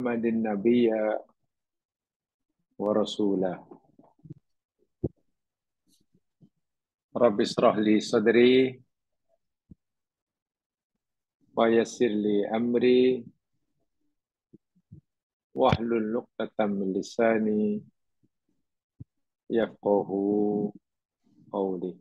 Muhammadin nabiyya wa rasulah. Rabbi israh li sadri wa yassir li amri wahlul 'uqdatam min lisani yafqahu qawli.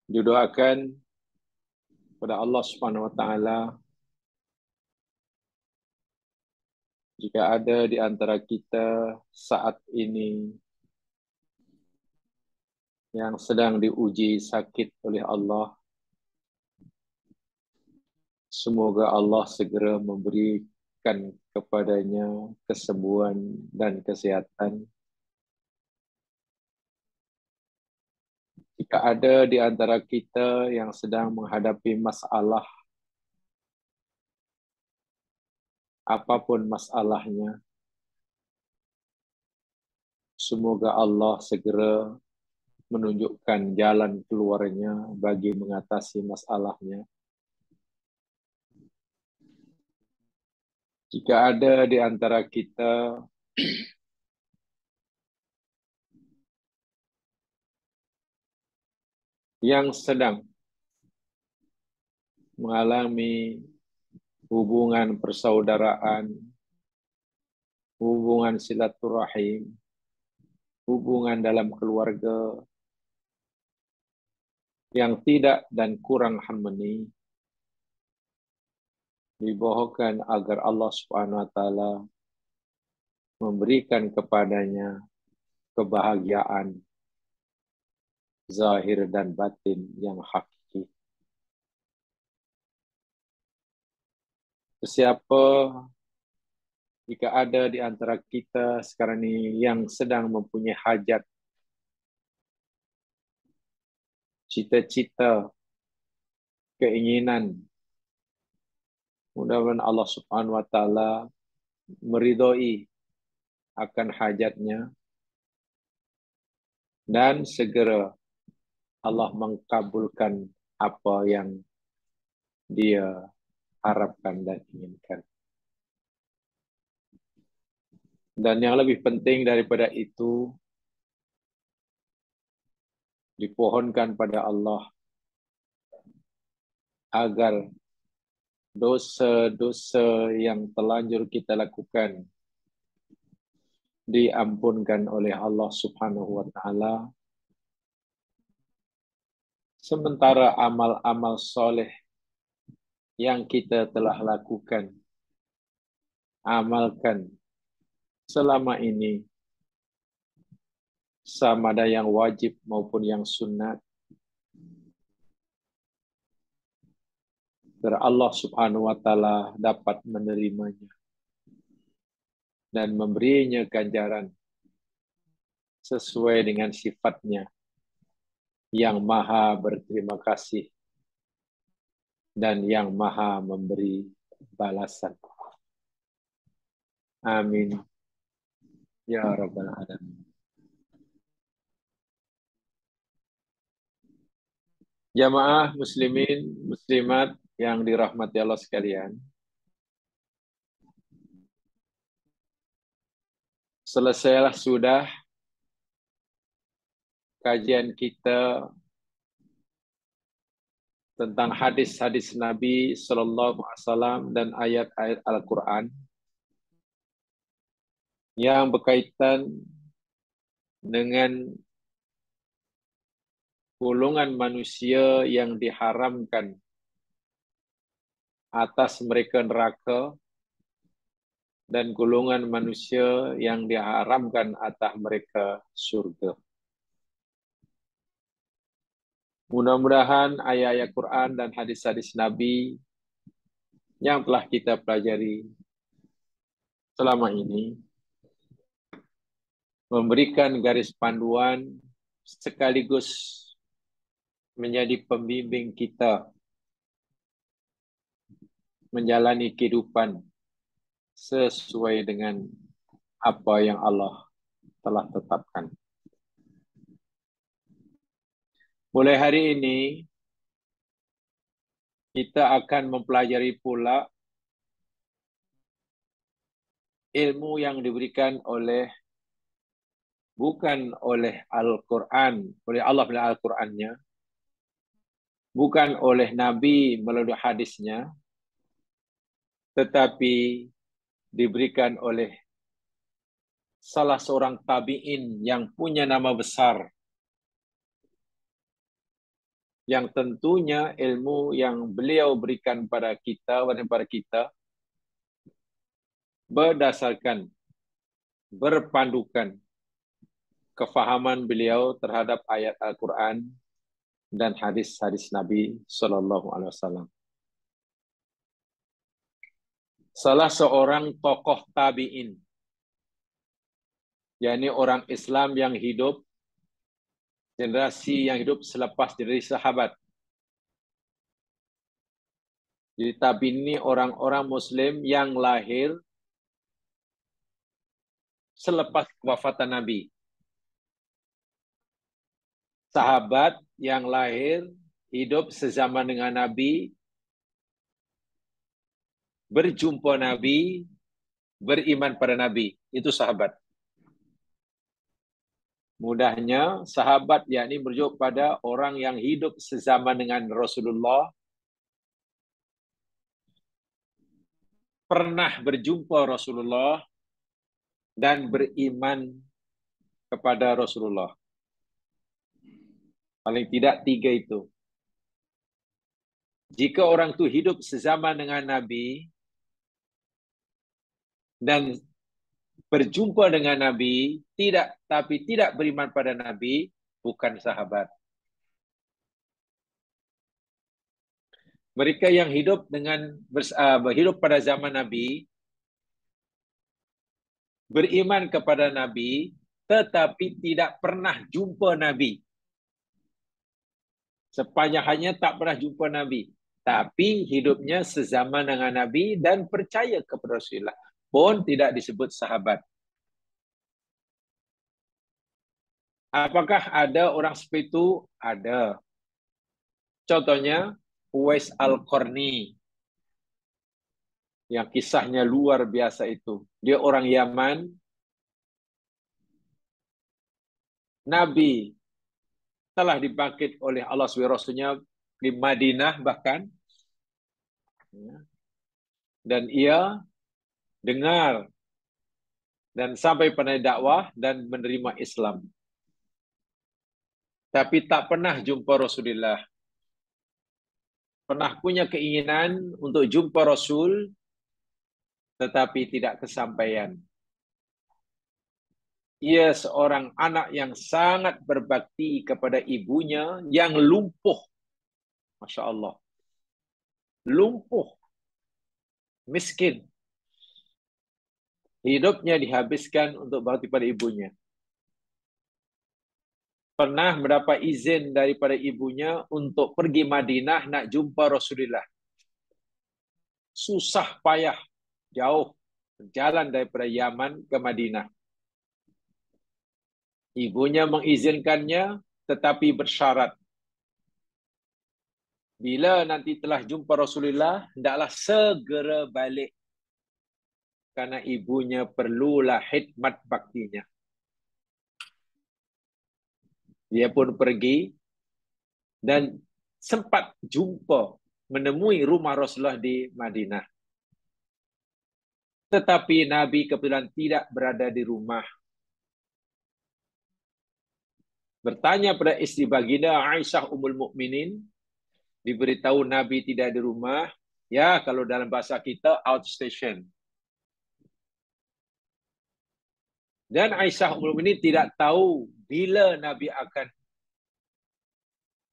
Didoakan kepada Allah Subhanahu wa taala jika ada di antara kita saat ini yang sedang diuji sakit oleh Allah, semoga Allah segera memberikan kepadanya kesembuhan dan kesehatan. Jika ada di antara kita yang sedang menghadapi masalah, apapun masalahnya, semoga Allah segera menunjukkan jalan keluarnya bagi mengatasi masalahnya. Jika ada di antara kita yang sedang mengalami hubungan persaudaraan, hubungan silaturahim, hubungan dalam keluarga yang tidak dan kurang harmoni, dibohongkan agar Allah Subhanahu wa taala memberikan kepadanya kebahagiaan zahir dan batin yang hakiki. Siapa jika ada di antara kita sekarang ini yang sedang mempunyai hajat, cita-cita, keinginan, mudah-mudahan Allah Subhanahu wa taala meridhoi akan hajatnya dan segera Allah mengkabulkan apa yang dia harapkan dan inginkan. Dan yang lebih penting daripada itu, dipohonkan pada Allah agar dosa-dosa yang telanjur kita lakukan diampunkan oleh Allah Subhanahu wa taala. Sementara amal-amal soleh yang kita telah lakukan, amalkan selama ini, sama ada yang wajib maupun yang sunat, agar Allah Subhanahu wa taala dapat menerimanya dan memberinya ganjaran sesuai dengan sifatnya yang maha berterima kasih dan yang maha memberi balasan. Amin. Ya Rabbal Alamin. Jamaah muslimin, muslimat yang dirahmati Allah sekalian. Selesailah sudah kajian kita tentang hadis-hadis Nabi Sallallahu Alaihi Wasallam dan ayat-ayat Al-Quran yang berkaitan dengan golongan manusia yang diharamkan atas mereka neraka dan golongan manusia yang diharamkan atas mereka surga. Mudah-mudahan ayat-ayat Quran dan hadis-hadis Nabi yang telah kita pelajari selama ini memberikan garis panduan sekaligus menjadi pembimbing kita menjalani kehidupan sesuai dengan apa yang Allah telah tetapkan. Mulai hari ini, kita akan mempelajari pula ilmu yang diberikan bukan oleh Al-Quran, oleh Allah melalui Al-Qurannya, bukan oleh Nabi melalui hadisnya, tetapi diberikan oleh salah seorang tabi'in yang punya nama besar, yang tentunya ilmu yang beliau berikan pada kita, kepada kita, berdasarkan, berpandukan kefahaman beliau terhadap ayat Al-Quran dan hadis-hadis Nabi Sallallahu Alaihi Wasallam. Salah seorang tokoh tabi'in, yakni orang Islam yang hidup, generasi yang hidup selepas dari sahabat. Jadi tabi'in ini orang-orang Muslim yang lahir selepas kewafatan Nabi. Sahabat yang lahir, hidup sezaman dengan Nabi, berjumpa Nabi, beriman pada Nabi. Itu sahabat. Mudahnya, sahabat yakni merujuk pada orang yang hidup sezaman dengan Rasulullah, pernah berjumpa Rasulullah, dan beriman kepada Rasulullah. Paling tidak 3 itu. Jika orang itu hidup sezaman dengan Nabi dan berjumpa dengan Nabi, tapi tidak beriman pada Nabi, bukan sahabat. Mereka yang hidup hidup pada zaman Nabi, beriman kepada Nabi, tetapi tidak pernah jumpa Nabi. Sepanjang hanya tak pernah jumpa Nabi, tapi hidupnya sezaman dengan Nabi dan percaya kepada Rasulullah, pun tidak disebut sahabat. Apakah ada orang seperti itu? Ada. Contohnya, Uwais Al-Qarni, yang kisahnya luar biasa itu. Dia orang Yaman. Nabi telah dibangkit oleh Allah SWT di Madinah bahkan. Dan ia dengar dan sampai pada dakwah dan menerima Islam. Tapi tak pernah jumpa Rasulullah. Pernah punya keinginan untuk jumpa Rasul, tetapi tidak kesampaian. Ia seorang anak yang sangat berbakti kepada ibunya yang lumpuh. Masya Allah. Lumpuh. Miskin. Hidupnya dihabiskan untuk bakti pada ibunya. Pernah mendapat izin daripada ibunya untuk pergi Madinah nak jumpa Rasulullah. Susah payah, jauh, berjalan daripada Yaman ke Madinah. Ibunya mengizinkannya, tetapi bersyarat. Bila nanti telah jumpa Rasulullah, hendaklah segera balik. Karena ibunya perlulah khidmat baktinya. Dia pun pergi dan sempat jumpa, menemui rumah Rasulullah di Madinah. Tetapi Nabi kebetulan tidak berada di rumah. Bertanya pada istri baginda Aisyah Ummul Mukminin, diberitahu Nabi tidak di rumah. Ya, kalau dalam bahasa kita, outstation. Dan Aisyah Ummul Mukminin tidak tahu bila Nabi akan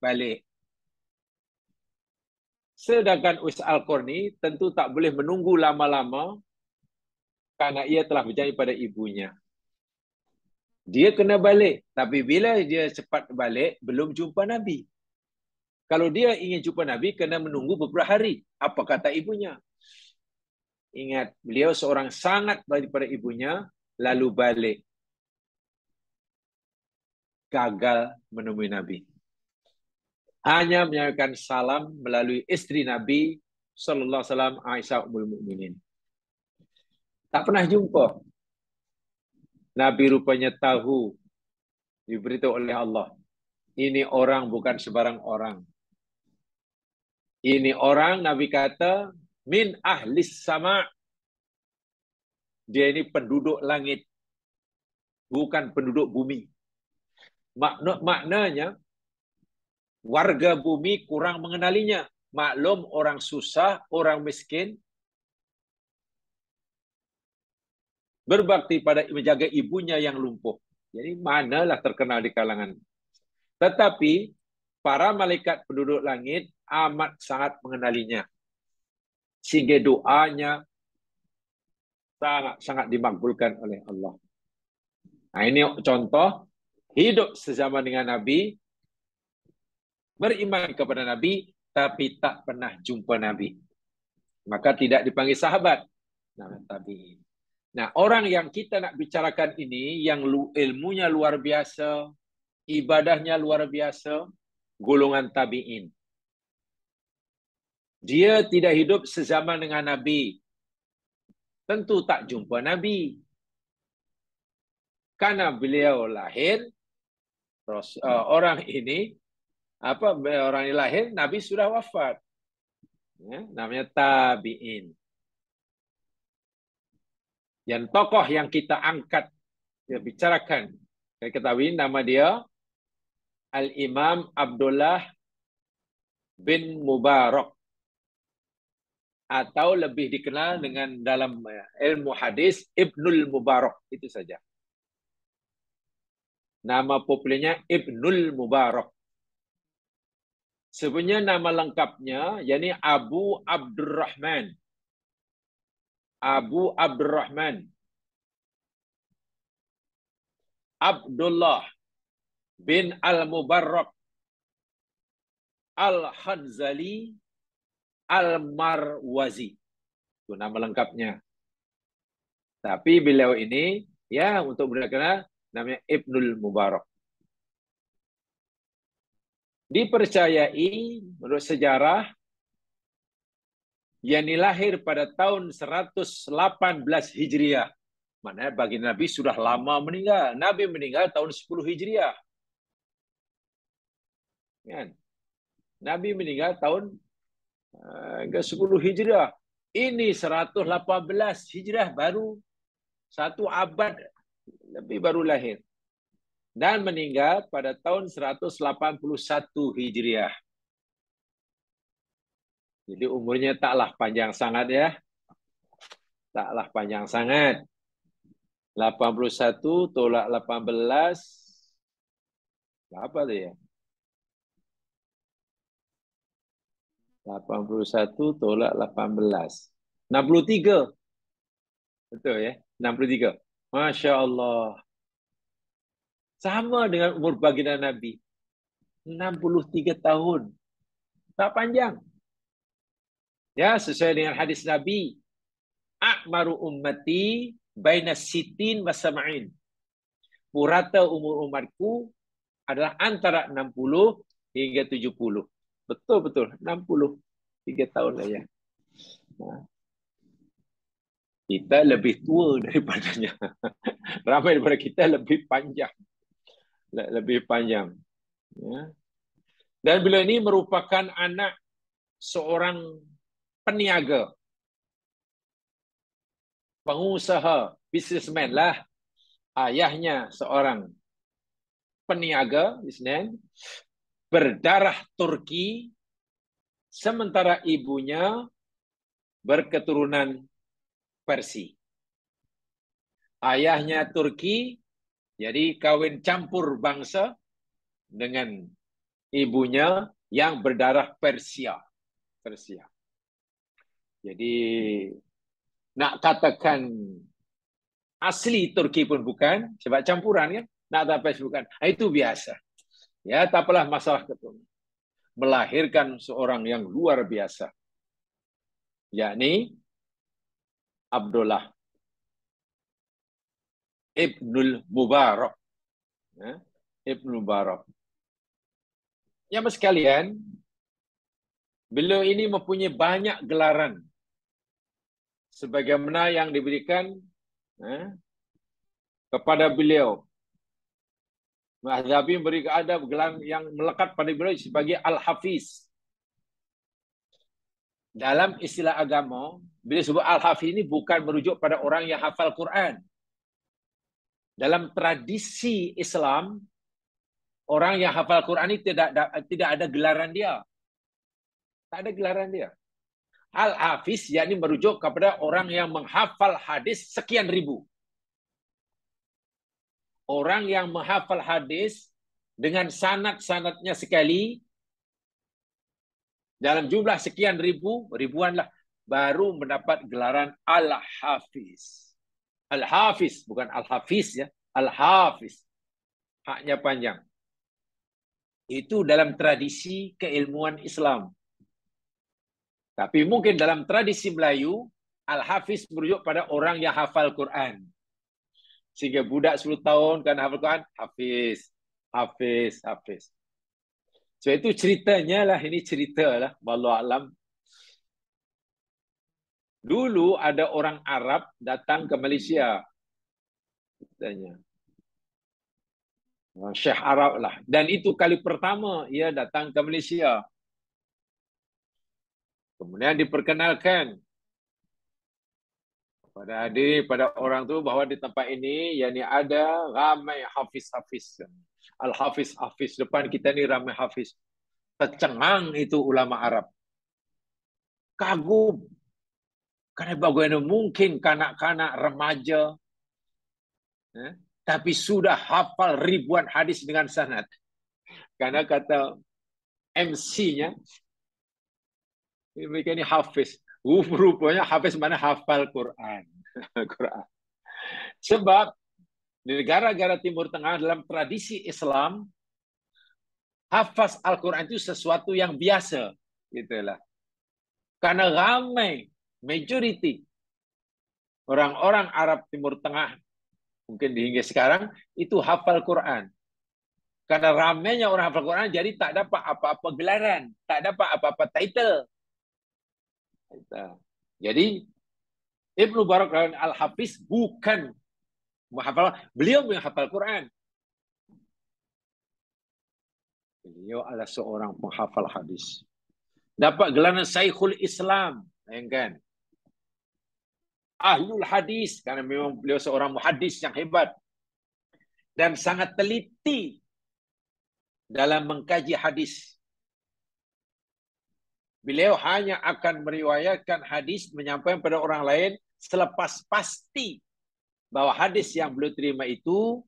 balik. Sedangkan Uwais Al-Qarni tentu tak boleh menunggu lama-lama karena ia telah berjanji pada ibunya. Dia kena balik. Tapi bila dia cepat balik, belum jumpa Nabi. Kalau dia ingin jumpa Nabi, kena menunggu beberapa hari. Apa kata ibunya? Ingat, beliau seorang sangat baik pada ibunya, lalu balik. Gagal menemui Nabi. hanya menyampaikan salam melalui istri Nabi sallallahu alaihi wasallam, Aisyah ummul mukminin. Tak pernah jumpa. Nabi rupanya tahu, diberitahu oleh Allah, ini orang bukan sebarang orang. Ini orang, Nabi kata, min ahlis sama. Dia ini penduduk langit, bukan penduduk bumi. Maknanya, warga bumi kurang mengenalinya. Maklum orang susah, orang miskin, berbakti pada menjaga ibunya yang lumpuh. Jadi manalah terkenal di kalangan. Tetapi para malaikat penduduk langit amat sangat mengenalinya. Sehingga doanya sangat dimakbulkan oleh Allah. Nah, ini contoh hidup sezaman dengan Nabi, beriman kepada Nabi, tapi tak pernah jumpa Nabi. Maka tidak dipanggil sahabat. Nah, tabi'in. Nah, orang yang kita nak bicarakan ini, yang ilmunya luar biasa, ibadahnya luar biasa, golongan tabi'in. Dia tidak hidup sezaman dengan Nabi. Tentu tak jumpa Nabi. Karena beliau lahir, orang ini lahir, Nabi sudah wafat. Ya, namanya tabi'in. Yang tokoh yang kita angkat, kita bicarakan, kita ketahui nama dia Al-Imam Abdullah bin Mubarak, atau lebih dikenal dengan dalam ilmu hadis Ibnul Mubarak, itu saja. Nama populernya Ibnul Mubarak. Sebenarnya nama lengkapnya yakni Abu Abdurrahman. Abu Abdurrahman Abdullah bin Al-Mubarak Al-Hanzali Al-Marwazi. Itu nama lengkapnya. Tapi beliau ini, ya untuk mudah kenal, namanya Ibnul Mubarak. Dipercayai menurut sejarah, yang lahir pada tahun 118 Hijriah. Maknanya bagi Nabi sudah lama meninggal. Nabi meninggal tahun 10 Hijriah. Kan? Nabi meninggal tahun 10 Hijriah. Ini 118 Hijriah, baru 1 abad lebih baru lahir. Dan meninggal pada tahun 181 Hijriah. Jadi umurnya taklah panjang sangat ya. Taklah panjang sangat. 81 tolak 18. Apa tu ya? 81 tolak 18. 63. Betul ya? 63. Masya Allah. Sama dengan umur baginda Nabi. 63 tahun. Tak panjang. Ya, sesuai dengan hadis Nabi. A'maru ummati baina sitin wa sama'in. Purata umur umatku adalah antara 60 hingga 70. Betul-betul. 63 tahun lah ya. Nah, kita lebih tua daripadanya. Ramai daripada kita lebih panjang. Lebih panjang. Ya. Dan beliau ini merupakan anak seorang peniaga, pengusaha, businessman lah. Ayahnya seorang peniaga, businessman, berdarah Turki, sementara ibunya berketurunan Persia. Ayahnya Turki, jadi kawin campur bangsa dengan ibunya yang berdarah Persia. Jadi nak katakan asli Turki pun bukan, sebab campuran kan, nak katakan bukan. Itu biasa. Ya, tak apalah masalah keturunan. Melahirkan seorang yang luar biasa, yakni Abdullah Ibnul Mubarak. Ya, Ibnul Mubarak. Yang sekalian, beliau ini mempunyai banyak gelaran sebagaimana yang diberikan kepada beliau. Mazhabi memberi ada gelar yang melekat pada beliau sebagai Al-Hafiz. Dalam istilah agama, bila sebut Al-Hafiz ini bukan merujuk pada orang yang hafal Quran. Dalam tradisi Islam, orang yang hafal Quran ini tidak ada gelaran dia. Tak ada gelaran dia. Al-Hafiz yakni merujuk kepada orang yang menghafal hadis sekian ribu. Orang yang menghafal hadis dengan sanad-sanadnya sekali dalam jumlah sekian ribu, ribuan lah, baru mendapat gelaran Al-Hafiz. Al-Hafiz, bukan Al-Hafiz ya. Al-Hafiz. Haknya panjang. Itu dalam tradisi keilmuan Islam. Tapi mungkin dalam tradisi Melayu, Al-Hafiz merujuk pada orang yang hafal Quran. Sehingga budak 10 tahun kan hafal Quran, Hafiz, Hafiz, Hafiz. So itu ceritanya lah, ini cerita lah, wallahu alam. Dulu ada orang Arab datang ke Malaysia. Katanya. Syekh Arab lah. Dan itu kali pertama ia datang ke Malaysia. Kemudian diperkenalkan pada adik, pada orang tu bahawa di tempat ini yakni ada ramai hafiz-hafiz. Al-Hafiz-Hafiz. Depan kita ni ramai hafiz. Tercengang itu ulama Arab. Kagum. Kerana bagaimana mungkin kanak-kanak remaja tapi sudah hafal ribuan hadis dengan sanad. Karena kata MC-nya, mereka ini hafiz. Rupanya hafiz mana hafal Quran. Quran. Sebab di negara-negara Timur Tengah dalam tradisi Islam, hafaz Al-Quran itu sesuatu yang biasa. Gitulah. Karena ramai, majority orang-orang Arab Timur Tengah, mungkin hingga sekarang, itu hafal Quran. Karena ramainya orang hafal Quran, jadi tak dapat apa-apa gelaran. Tak dapat apa-apa title. Jadi, Ibnu Barak Al-Hafiz bukan menghafal, beliau menghafal Quran. Beliau adalah seorang penghafal hadis. Dapat gelaran Syekhul Islam. Bayangkan. Ahlul hadis. Karena memang beliau seorang muhaddis yang hebat. Dan sangat teliti dalam mengkaji hadis. Beliau hanya akan meriwayatkan hadis menyampaikan pada orang lain selepas pasti bahwa hadis yang beliau terima itu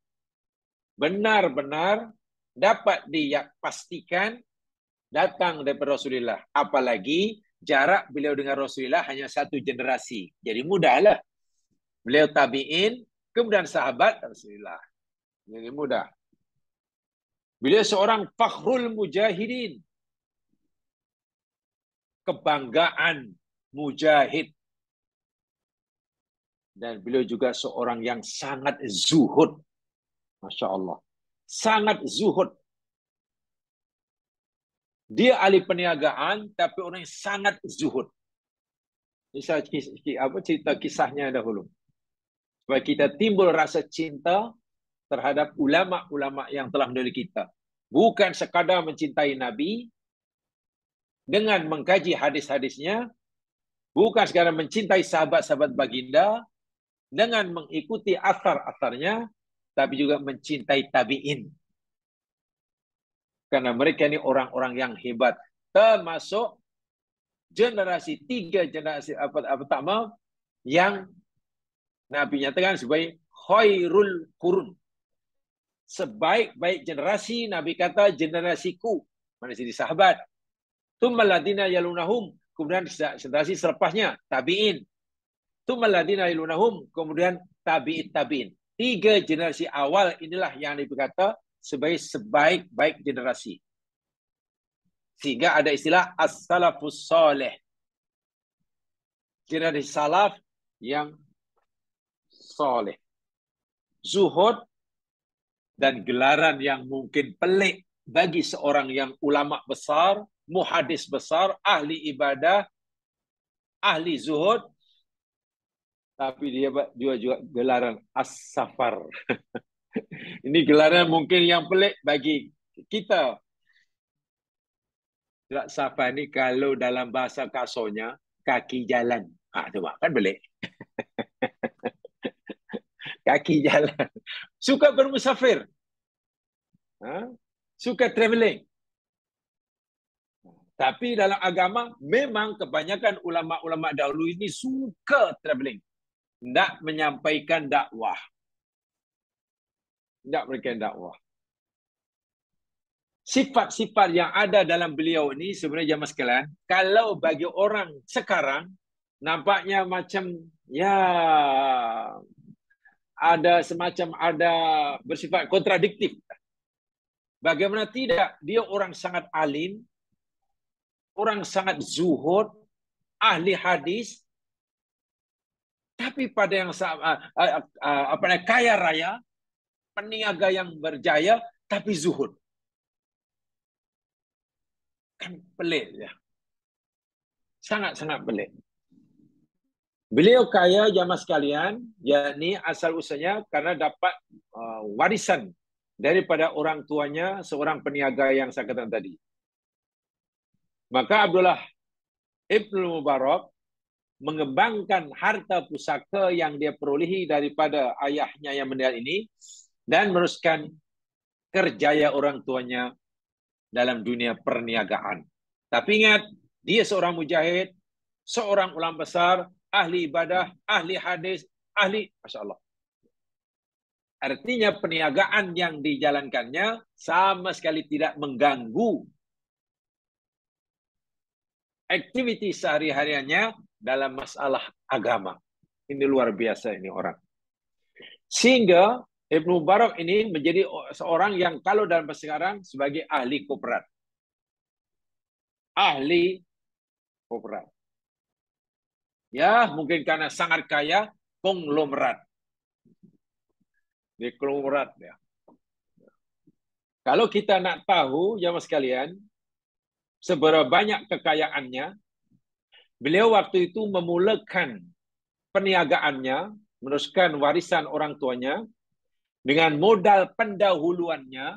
benar-benar dapat dipastikan datang daripada Rasulullah. Apalagi jarak beliau dengan Rasulullah hanya satu generasi. Jadi mudahlah. Beliau tabi'in, kemudian sahabat Rasulullah. Jadi mudah. Beliau seorang fakhrul mujahidin. Kebanggaan mujahid. Dan beliau juga seorang yang sangat zuhud. Masya Allah. Sangat zuhud. Dia ahli perniagaan, tapi orang yang sangat zuhud. Ini saya cerita kisahnya dahulu. Supaya kita timbul rasa cinta terhadap ulama-ulama yang telah mendahului kita. Bukan sekadar mencintai Nabi, dengan mengkaji hadis-hadisnya, bukan sekadar mencintai sahabat-sahabat baginda, dengan mengikuti asar-asarnya, tapi juga mencintai tabi'in. Karena mereka ini orang-orang yang hebat. Termasuk generasi 3 generasi pertama yang Nabi nyatakan sebagai khairul qurun. Sebaik-baik generasi, Nabi kata generasiku. Mana sini sahabat. Tsummal ladzina yalunahum, kemudian generasi selepasnya tabi'in. Tsummal ladzina yalunahum, kemudian tabi'it tabi'in. 3 generasi awal inilah yang dikata sebagai sebaik-baik generasi. Sehingga ada istilah as-salafus salih. Generasi salaf yang saleh. Zuhud dan gelaran yang mungkin pelik bagi seorang yang ulama besar, muhadis besar, ahli ibadah, ahli zuhud, tapi dia juga gelaran as-safar. Ini gelaran mungkin yang pelik bagi kita. Safar ni kalau dalam bahasa kasornya, kaki jalan. Coba, kan pelik. Kaki jalan. Suka bermusafir. Suka travelling. Tapi dalam agama, memang kebanyakan ulama-ulama dahulu ini suka travelling. Tidak menyampaikan dakwah. Tidak memberikan dakwah. Sifat-sifat yang ada dalam beliau ini sebenarnya jamaah sekalian, kalau bagi orang sekarang, nampaknya macam, ya, ada semacam bersifat kontradiktif. Bagaimana tidak? Dia orang sangat alim, orang sangat zuhud, ahli hadis, tapi pada yang kaya raya, peniaga yang berjaya, tapi zuhud. Kan pelik ya. Sangat-sangat pelik. Beliau kaya jamaah sekalian, yakni asal usulnya karena dapat warisan daripada orang tuanya seorang peniaga yang saya katakan tadi. Maka Abdullah Ibnu Mubarak mengembangkan harta pusaka yang dia perolehi daripada ayahnya yang meninggal ini dan meneruskan kerjaya orang tuanya dalam dunia perniagaan. Tapi ingat, dia seorang mujahid, seorang ulama besar, ahli ibadah, ahli hadis, ahli, Masya Allah. Artinya perniagaan yang dijalankannya sama sekali tidak mengganggu aktiviti sehari-hariannya dalam masalah agama. Ini luar biasa ini orang. Sehingga Ibnu Mubarak ini menjadi seorang yang kalau dalam bahasa sekarang sebagai ahli korporat. Ahli korporat. Ya, mungkin karena sangat kaya, konglomerat. Di konglomerat ya. Kalau kita nak tahu, jamaah sekalian, seberapa banyak kekayaannya, beliau waktu itu memulakan perniagaannya, meneruskan warisan orang tuanya, dengan modal pendahuluannya,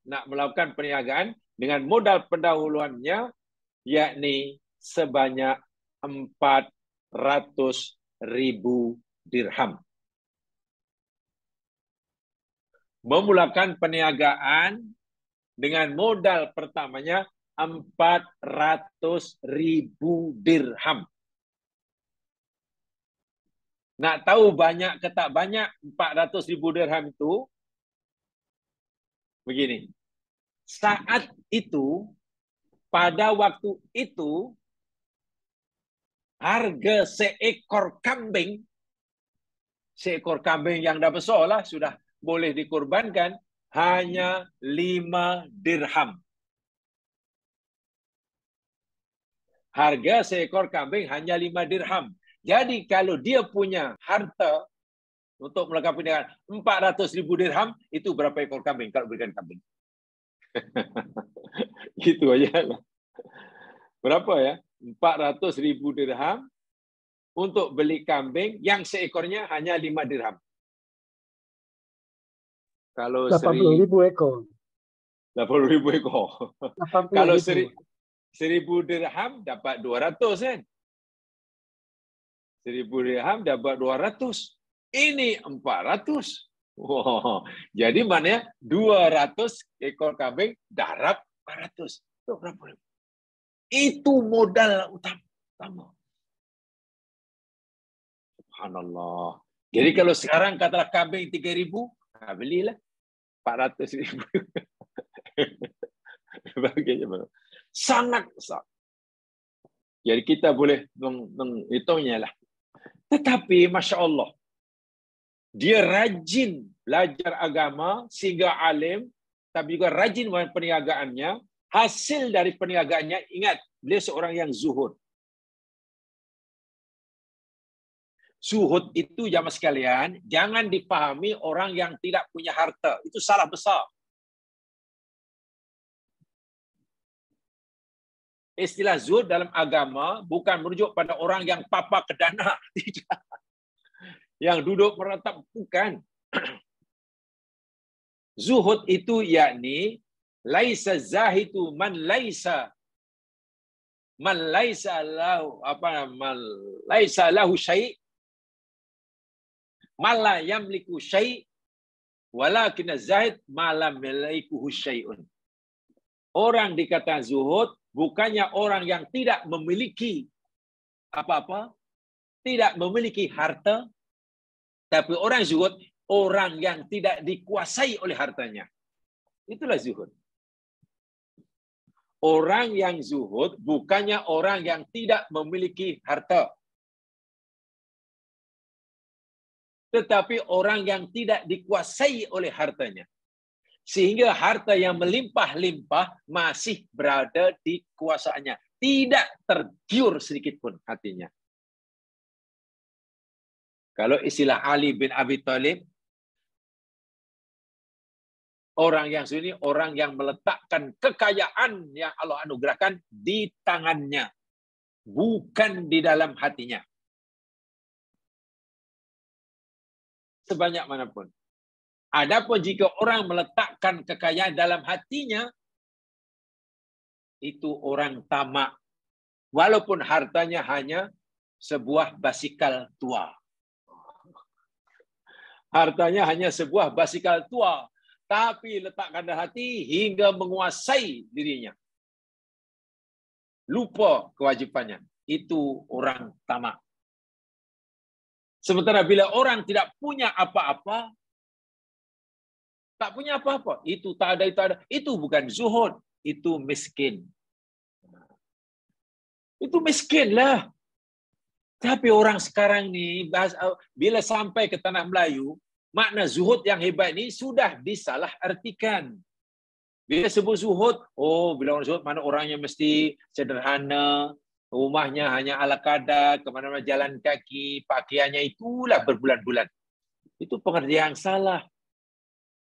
nak melakukan perniagaan, dengan modal pendahuluannya, yakni sebanyak 400.000 dirham. Memulakan perniagaan dengan modal pertamanya 400.000 dirham. Nak tahu banyak ke tak banyak 400.000 dirham itu? Begini. Saat itu, pada waktu itu, harga seekor kambing yang dah besar lah, sudah boleh dikorbankan, hanya 5 dirham. Harga seekor kambing hanya 5 dirham. Jadi kalau dia punya harta untuk melakukan perniagaan 400.000 dirham, itu berapa ekor kambing kalau berikan kambing? Gitu aja lah. Berapa ya? 400.000 dirham untuk beli kambing yang seekornya hanya 5 dirham. Kalau 80.000 ekor. 80.000 ekor. 80.000. Kalau 1.000 dirham dapat 200 kan? 1.000 dirham dapat 200. Ini 400. Wow. Jadi maknanya 200 ekor kambing darab 400. Itu berapa? Itu modal utama. Subhanallah. Jadi kalau sekarang katalah kambing 3.000, belilah 400.000. Sangat besar. Jadi kita boleh menghitungnya lah. Tetapi Masya Allah, dia rajin belajar agama sehingga alim, tapi juga rajin dengan perniagaannya. Hasil dari perniagaannya, ingat, beliau seorang yang zuhud. Zuhud itu jamaah sekalian, jangan dipahami orang yang tidak punya harta. Itu salah besar. Istilah zuhud dalam agama bukan merujuk pada orang yang papa kedana. Tidak. Yang duduk meratap, bukan. Zuhud itu yakni laisa zahidu man laisa lahu syai' mala yamliku syai' walakin zahid malam yamlikuhu syai'un. Orang dikatakan zuhud bukannya orang yang tidak memiliki apa-apa, tidak memiliki harta, tapi orang zuhud orang yang tidak dikuasai oleh hartanya. Itulah zuhud. Orang yang zuhud bukannya orang yang tidak memiliki harta, tetapi orang yang tidak dikuasai oleh hartanya. Sehingga harta yang melimpah-limpah masih berada di kuasaannya. Tidak tergiur sedikit pun hatinya. Kalau istilah Ali bin Abi Thalib, orang yang sunyi, orang yang meletakkan kekayaan yang Allah anugerahkan di tangannya, bukan di dalam hatinya. Sebanyak manapun. Adapun jika orang meletakkan kekayaan dalam hatinya, itu orang tamak. Walaupun hartanya hanya sebuah basikal tua. Hartanya hanya sebuah basikal tua. Tapi letakkan dalam hati hingga menguasai dirinya. Lupa kewajipannya. Itu orang tamak. Sementara bila orang tidak punya apa-apa, tak punya apa-apa. Itu tak ada, itu ada. Itu bukan zuhud. Itu miskin. Itu miskin lah. Tapi orang sekarang ni, bila sampai ke tanah Melayu, makna zuhud yang hebat ni sudah disalah artikan. Bila sebut zuhud, bila orang zuhud, mana orangnya mesti sederhana, rumahnya hanya ala kadar, kemana-mana jalan kaki, pakaiannya itulah berbulan-bulan. Itu pengertian yang salah.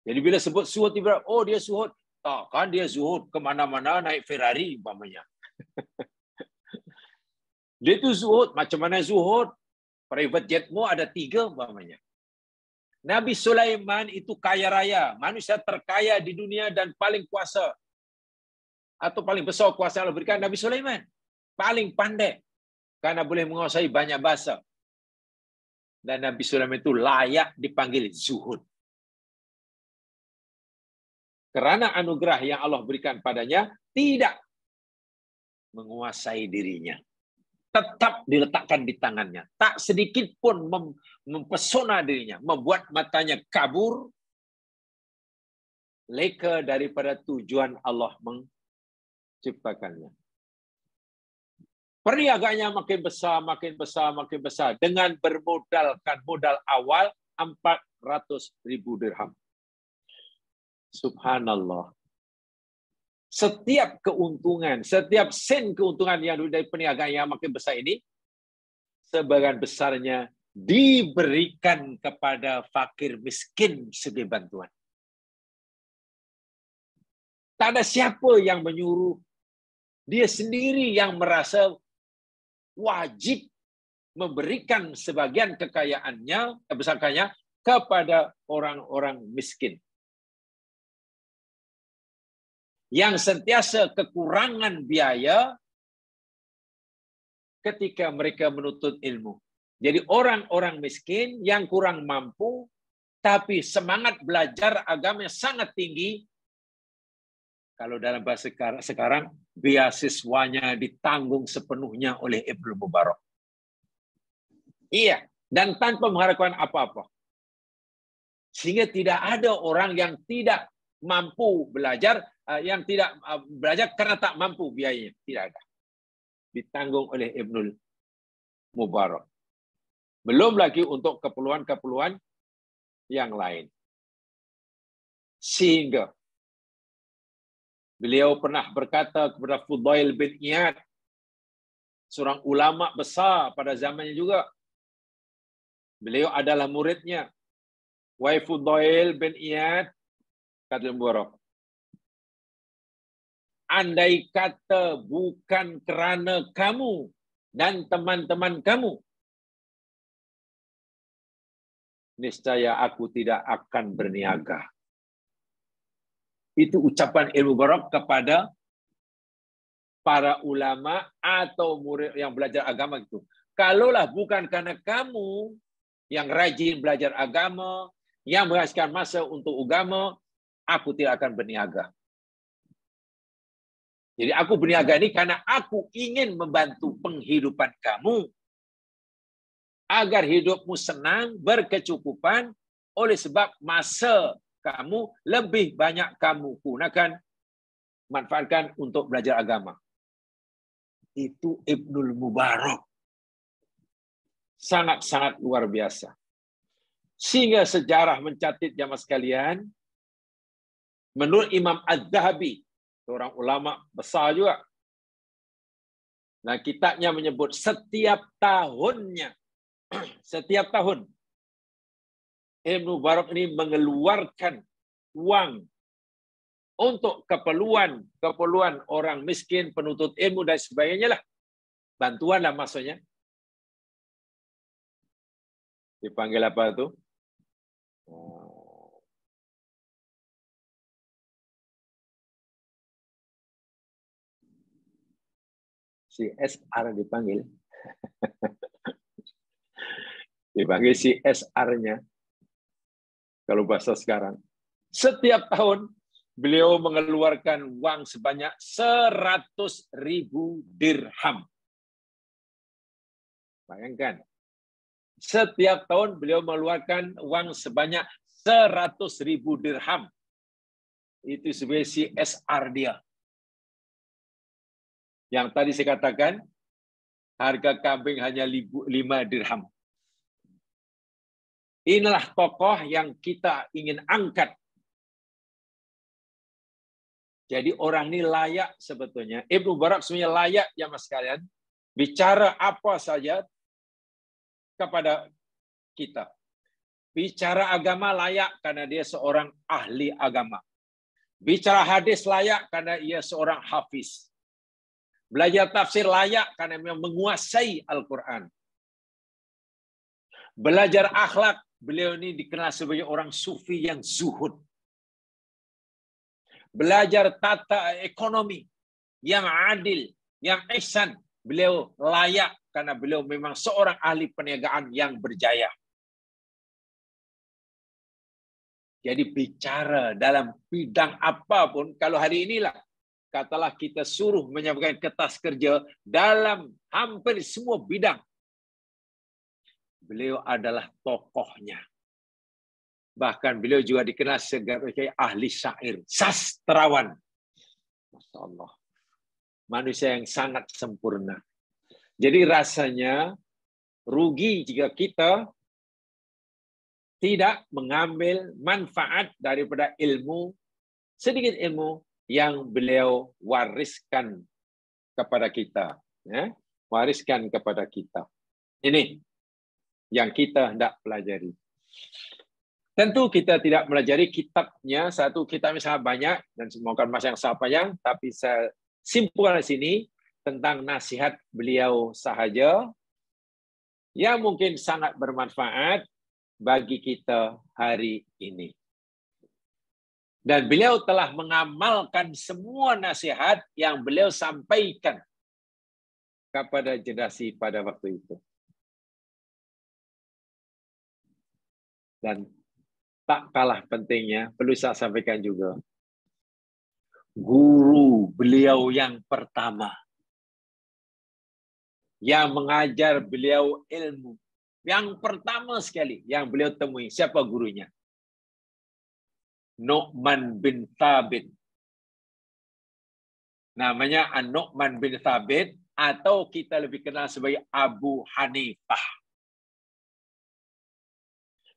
Jadi bila sebut zuhud, dia zuhud. Tak kan dia zuhud kemana-mana naik Ferrari umpamanya. Dia tu zuhud. Macam mana zuhud? Private jetmu ada 3 umpamanya. Nabi Sulaiman itu kaya raya. Manusia terkaya di dunia dan paling kuasa. Atau paling besar kuasa yang Allah berikan Nabi Sulaiman. Paling pandai. Karena boleh menguasai banyak bahasa. Dan Nabi Sulaiman itu layak dipanggil zuhud. Karena anugerah yang Allah berikan padanya tidak menguasai dirinya. Tetap diletakkan di tangannya. Tak sedikit pun mempesona dirinya. Membuat matanya kabur. Leka daripada tujuan Allah menciptakannya. Perniagaannya makin besar, makin besar, makin besar. Dengan bermodalkan modal awal 400.000 dirham. Subhanallah. Setiap keuntungan, setiap sen keuntungan yang dari perniagaan yang makin besar ini, sebagian besarnya diberikan kepada fakir miskin sebagai bantuan. Tak ada siapa yang menyuruh. Dia sendiri yang merasa wajib memberikan sebagian kekayaannya, kebesarannya kepada orang-orang miskin. Yang sentiasa kekurangan biaya ketika mereka menuntut ilmu. Jadi orang-orang miskin yang kurang mampu, tapi semangat belajar agama sangat tinggi. Kalau dalam bahasa sekarang, beasiswanya ditanggung sepenuhnya oleh Ibnu Mubarak. Iya, dan tanpa mengharapkan apa-apa. Sehingga tidak ada orang yang tidak mampu belajar, yang tidak belajar karena tak mampu biayanya. Tidak ada. Ditanggung oleh Ibnu Mubarak. Belum lagi untuk keperluan-keperluan yang lain. Sehingga beliau pernah berkata kepada Fudail bin Iyad, seorang ulama besar pada zamannya juga. Beliau adalah muridnya. Wahai Fudail bin Iyad, kata Mubarak, andai kata bukan kerana kamu dan teman-teman kamu, niscaya aku tidak akan berniaga. Itu ucapan Ibnu Mubarak kepada para ulama atau murid yang belajar agama itu. Kalaulah bukan karena kamu yang rajin belajar agama, yang menghabiskan masa untuk agama, aku tidak akan berniaga. Jadi aku berniaga ini karena aku ingin membantu penghidupan kamu agar hidupmu senang, berkecukupan, oleh sebab masa kamu lebih banyak kamu gunakan, manfaatkan untuk belajar agama. Itu Ibnul Mubarak. Sangat-sangat luar biasa. Sehingga sejarah mencatat jamaah sekalian, menurut Imam Az-Zahabi, seorang ulama besar juga, nah kitabnya menyebut setiap tahunnya, setiap tahun, Ibnu Mubarak ini mengeluarkan uang untuk keperluan orang miskin, penuntut ilmu dan sebagainya lah. Bantuan lah maksudnya. Dipanggil apa itu? CSR dipanggil. Dipanggil CSR-nya. Kalau bahasa sekarang. Setiap tahun beliau mengeluarkan uang sebanyak 100.000 dirham. Bayangkan. Setiap tahun beliau mengeluarkan uang sebanyak 100.000 dirham. Itu sebagai CSR dia. Yang tadi saya katakan, harga kambing hanya 5 dirham. Inilah tokoh yang kita ingin angkat. Jadi orang ini layak sebetulnya. Ibnu Mubarak sebenarnya layak ya mas sekalian. Bicara apa saja kepada kita. Bicara agama layak karena dia seorang ahli agama. Bicara hadis layak karena ia seorang hafiz. Belajar tafsir layak karena memang menguasai Al-Quran. Belajar akhlak, beliau ini dikenal sebagai orang sufi yang zuhud. Belajar tata ekonomi yang adil, yang ihsan, beliau layak karena beliau memang seorang ahli perniagaan yang berjaya. Jadi bicara dalam bidang apapun, kalau hari inilah, katalah kita suruh menyampaikan kertas kerja dalam hampir semua bidang. Beliau adalah tokohnya. Bahkan beliau juga dikenal sebagai ahli syair, sastrawan. Masya Allah. Manusia yang sangat sempurna. Jadi rasanya rugi jika kita tidak mengambil manfaat daripada ilmu, sedikit ilmu yang beliau wariskan kepada kita, ya, wariskan kepada kita. Ini yang kita hendak pelajari. Tentu kita tidak pelajari kitabnya, satu kitabnya sangat banyak dan semoga masa yang sangat panjang, tapi saya simpulkan di sini tentang nasihat beliau sahaja yang mungkin sangat bermanfaat bagi kita hari ini. Dan beliau telah mengamalkan semua nasihat yang beliau sampaikan kepada generasi pada waktu itu. Dan tak kalah pentingnya, perlu saya sampaikan juga, guru beliau yang pertama, yang mengajar beliau ilmu, yang pertama sekali yang beliau temui, siapa gurunya? Nu'man bin Thabit. Namanya An-Nu'man bin Thabit, atau kita lebih kenal sebagai Abu Hanifah.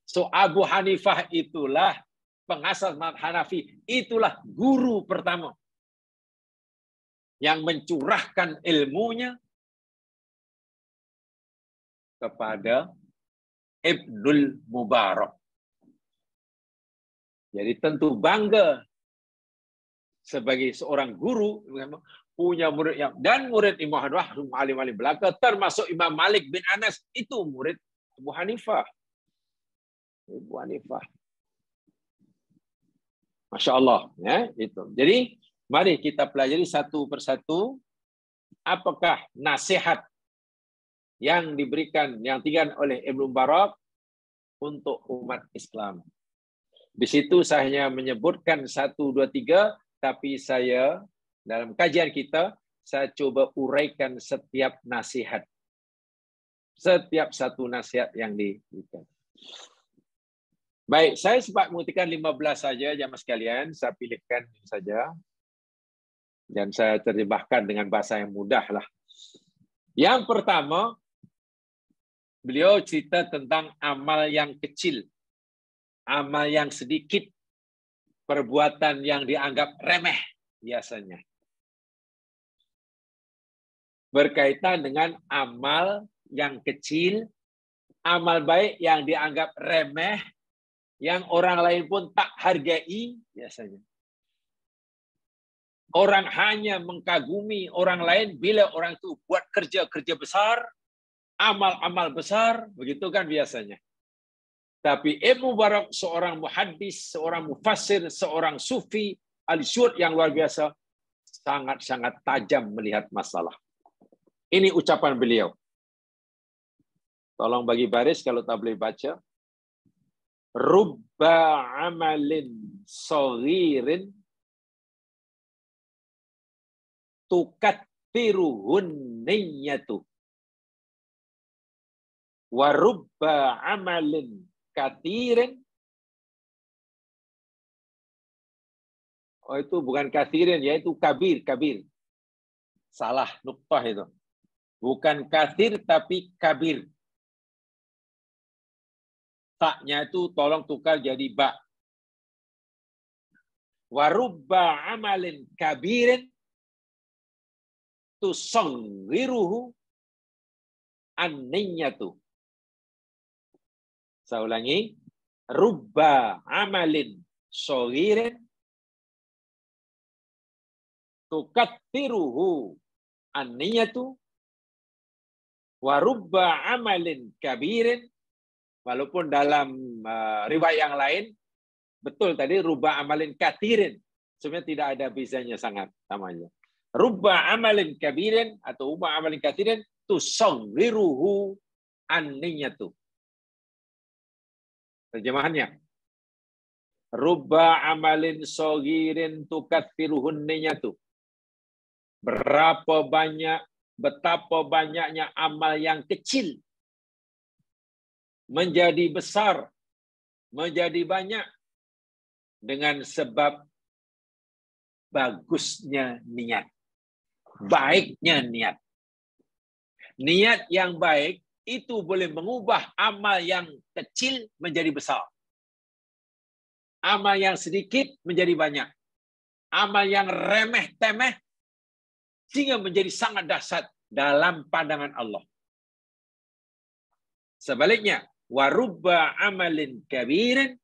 So Abu Hanifah itulah pengasas mazhab Hanafi, itulah guru pertama yang mencurahkan ilmunya kepada Ibnul Mubarak. Jadi tentu bangga sebagai seorang guru punya murid yang dan murid Imam Hanbal alim-alim belaka termasuk Imam Malik bin Anas itu murid Abu Hanifah. Abu Hanifah. Masya Allah, ya itu. Jadi mari kita pelajari satu persatu apakah nasihat yang diberikan yang diberikan oleh Ibnu Mubarak untuk umat Islam. Di situ saya hanya menyebutkan 1, 2, 3, tapi saya dalam kajian kita saya coba uraikan setiap nasihat. Setiap satu nasihat yang diberikan. Baik, saya sempat mengutipkan 15 saja jamaah sekalian, saya pilihkan saja. Dan saya terjemahkan dengan bahasa yang mudah lah. Yang pertama, beliau cerita tentang amal yang kecil, amal yang sedikit, perbuatan yang dianggap remeh biasanya. Berkaitan dengan amal yang kecil, amal baik yang dianggap remeh, yang orang lain pun tak hargai biasanya. Orang hanya mengkagumi orang lain bila orang itu buat kerja-kerja besar, amal-amal besar, begitu kan biasanya. Tapi Ibnu Mubarak seorang muhaddis, seorang mufassir, seorang sufi, al-syuhud yang luar biasa, sangat-sangat tajam melihat masalah. Ini ucapan beliau. Tolong bagi baris kalau tak boleh baca. Rubba amalin saghirin tukattiruhun niyyatu wa rubba amalin kathirin. Oh, itu bukan kathirin, yaitu kabir. Salah nuktah itu. Bukan kathir tapi kabir. Taknya itu tolong tukar jadi ba. Warubba amalin kabirin tusanghiruhu an-niyyatu. Saya ulangi. Rubba amalin saghirin tukattiruhu an-niyyatu wa rubba amalin kabirin. Walaupun dalam riwayat yang lain, betul tadi rubba amalin kathirin. Sebenarnya tidak ada bezanya sangat namanya. Rubba amalin kabirin atau rubba amalin kathirin tusanghiruhu an-niyyatu. Terjemahannya. Rubba amalin saghirin tukathiruhun niyyatu. Betapa banyaknya amal yang kecil menjadi besar, menjadi banyak dengan sebab bagusnya niat, baiknya niat. Niat yang baik itu boleh mengubah amal yang kecil menjadi besar. Amal yang sedikit menjadi banyak. Amal yang remeh-temeh sehingga menjadi sangat dahsyat dalam pandangan Allah. Sebaliknya, warubba amalin kabirin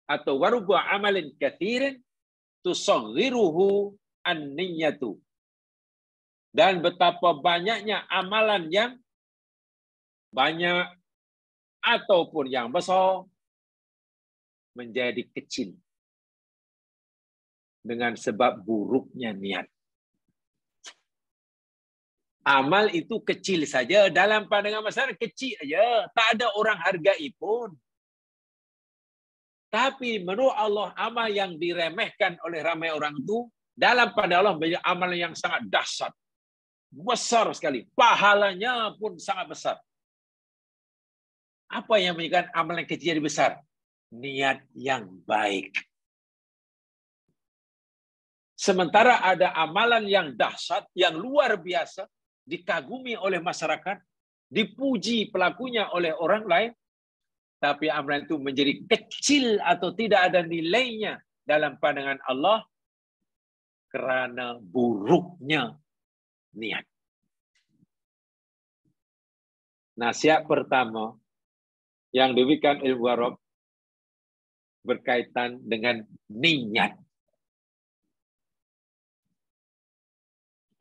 atau warubba amalin kathirin tusaghiruhu an-niyyatu. Dan betapa banyaknya amalan yang banyak ataupun yang besar menjadi kecil dengan sebab buruknya niat. Amal itu kecil saja. Dalam pandangan masyarakat kecil saja. Tak ada orang hargai pun. Tapi menurut Allah, amal yang diremehkan oleh ramai orang itu, dalam pandangan Allah menjadi amal yang sangat dahsyat. Besar sekali. Pahalanya pun sangat besar. Apa yang menjadikan amal yang kecil jadi besar? Niat yang baik. Sementara ada amalan yang dahsyat, yang luar biasa, dikagumi oleh masyarakat, dipuji pelakunya oleh orang lain, tapi amalan itu menjadi kecil atau tidak ada nilainya dalam pandangan Allah karena buruknya niat. Nasihat pertama yang diberikan ilmu Arab berkaitan dengan niat.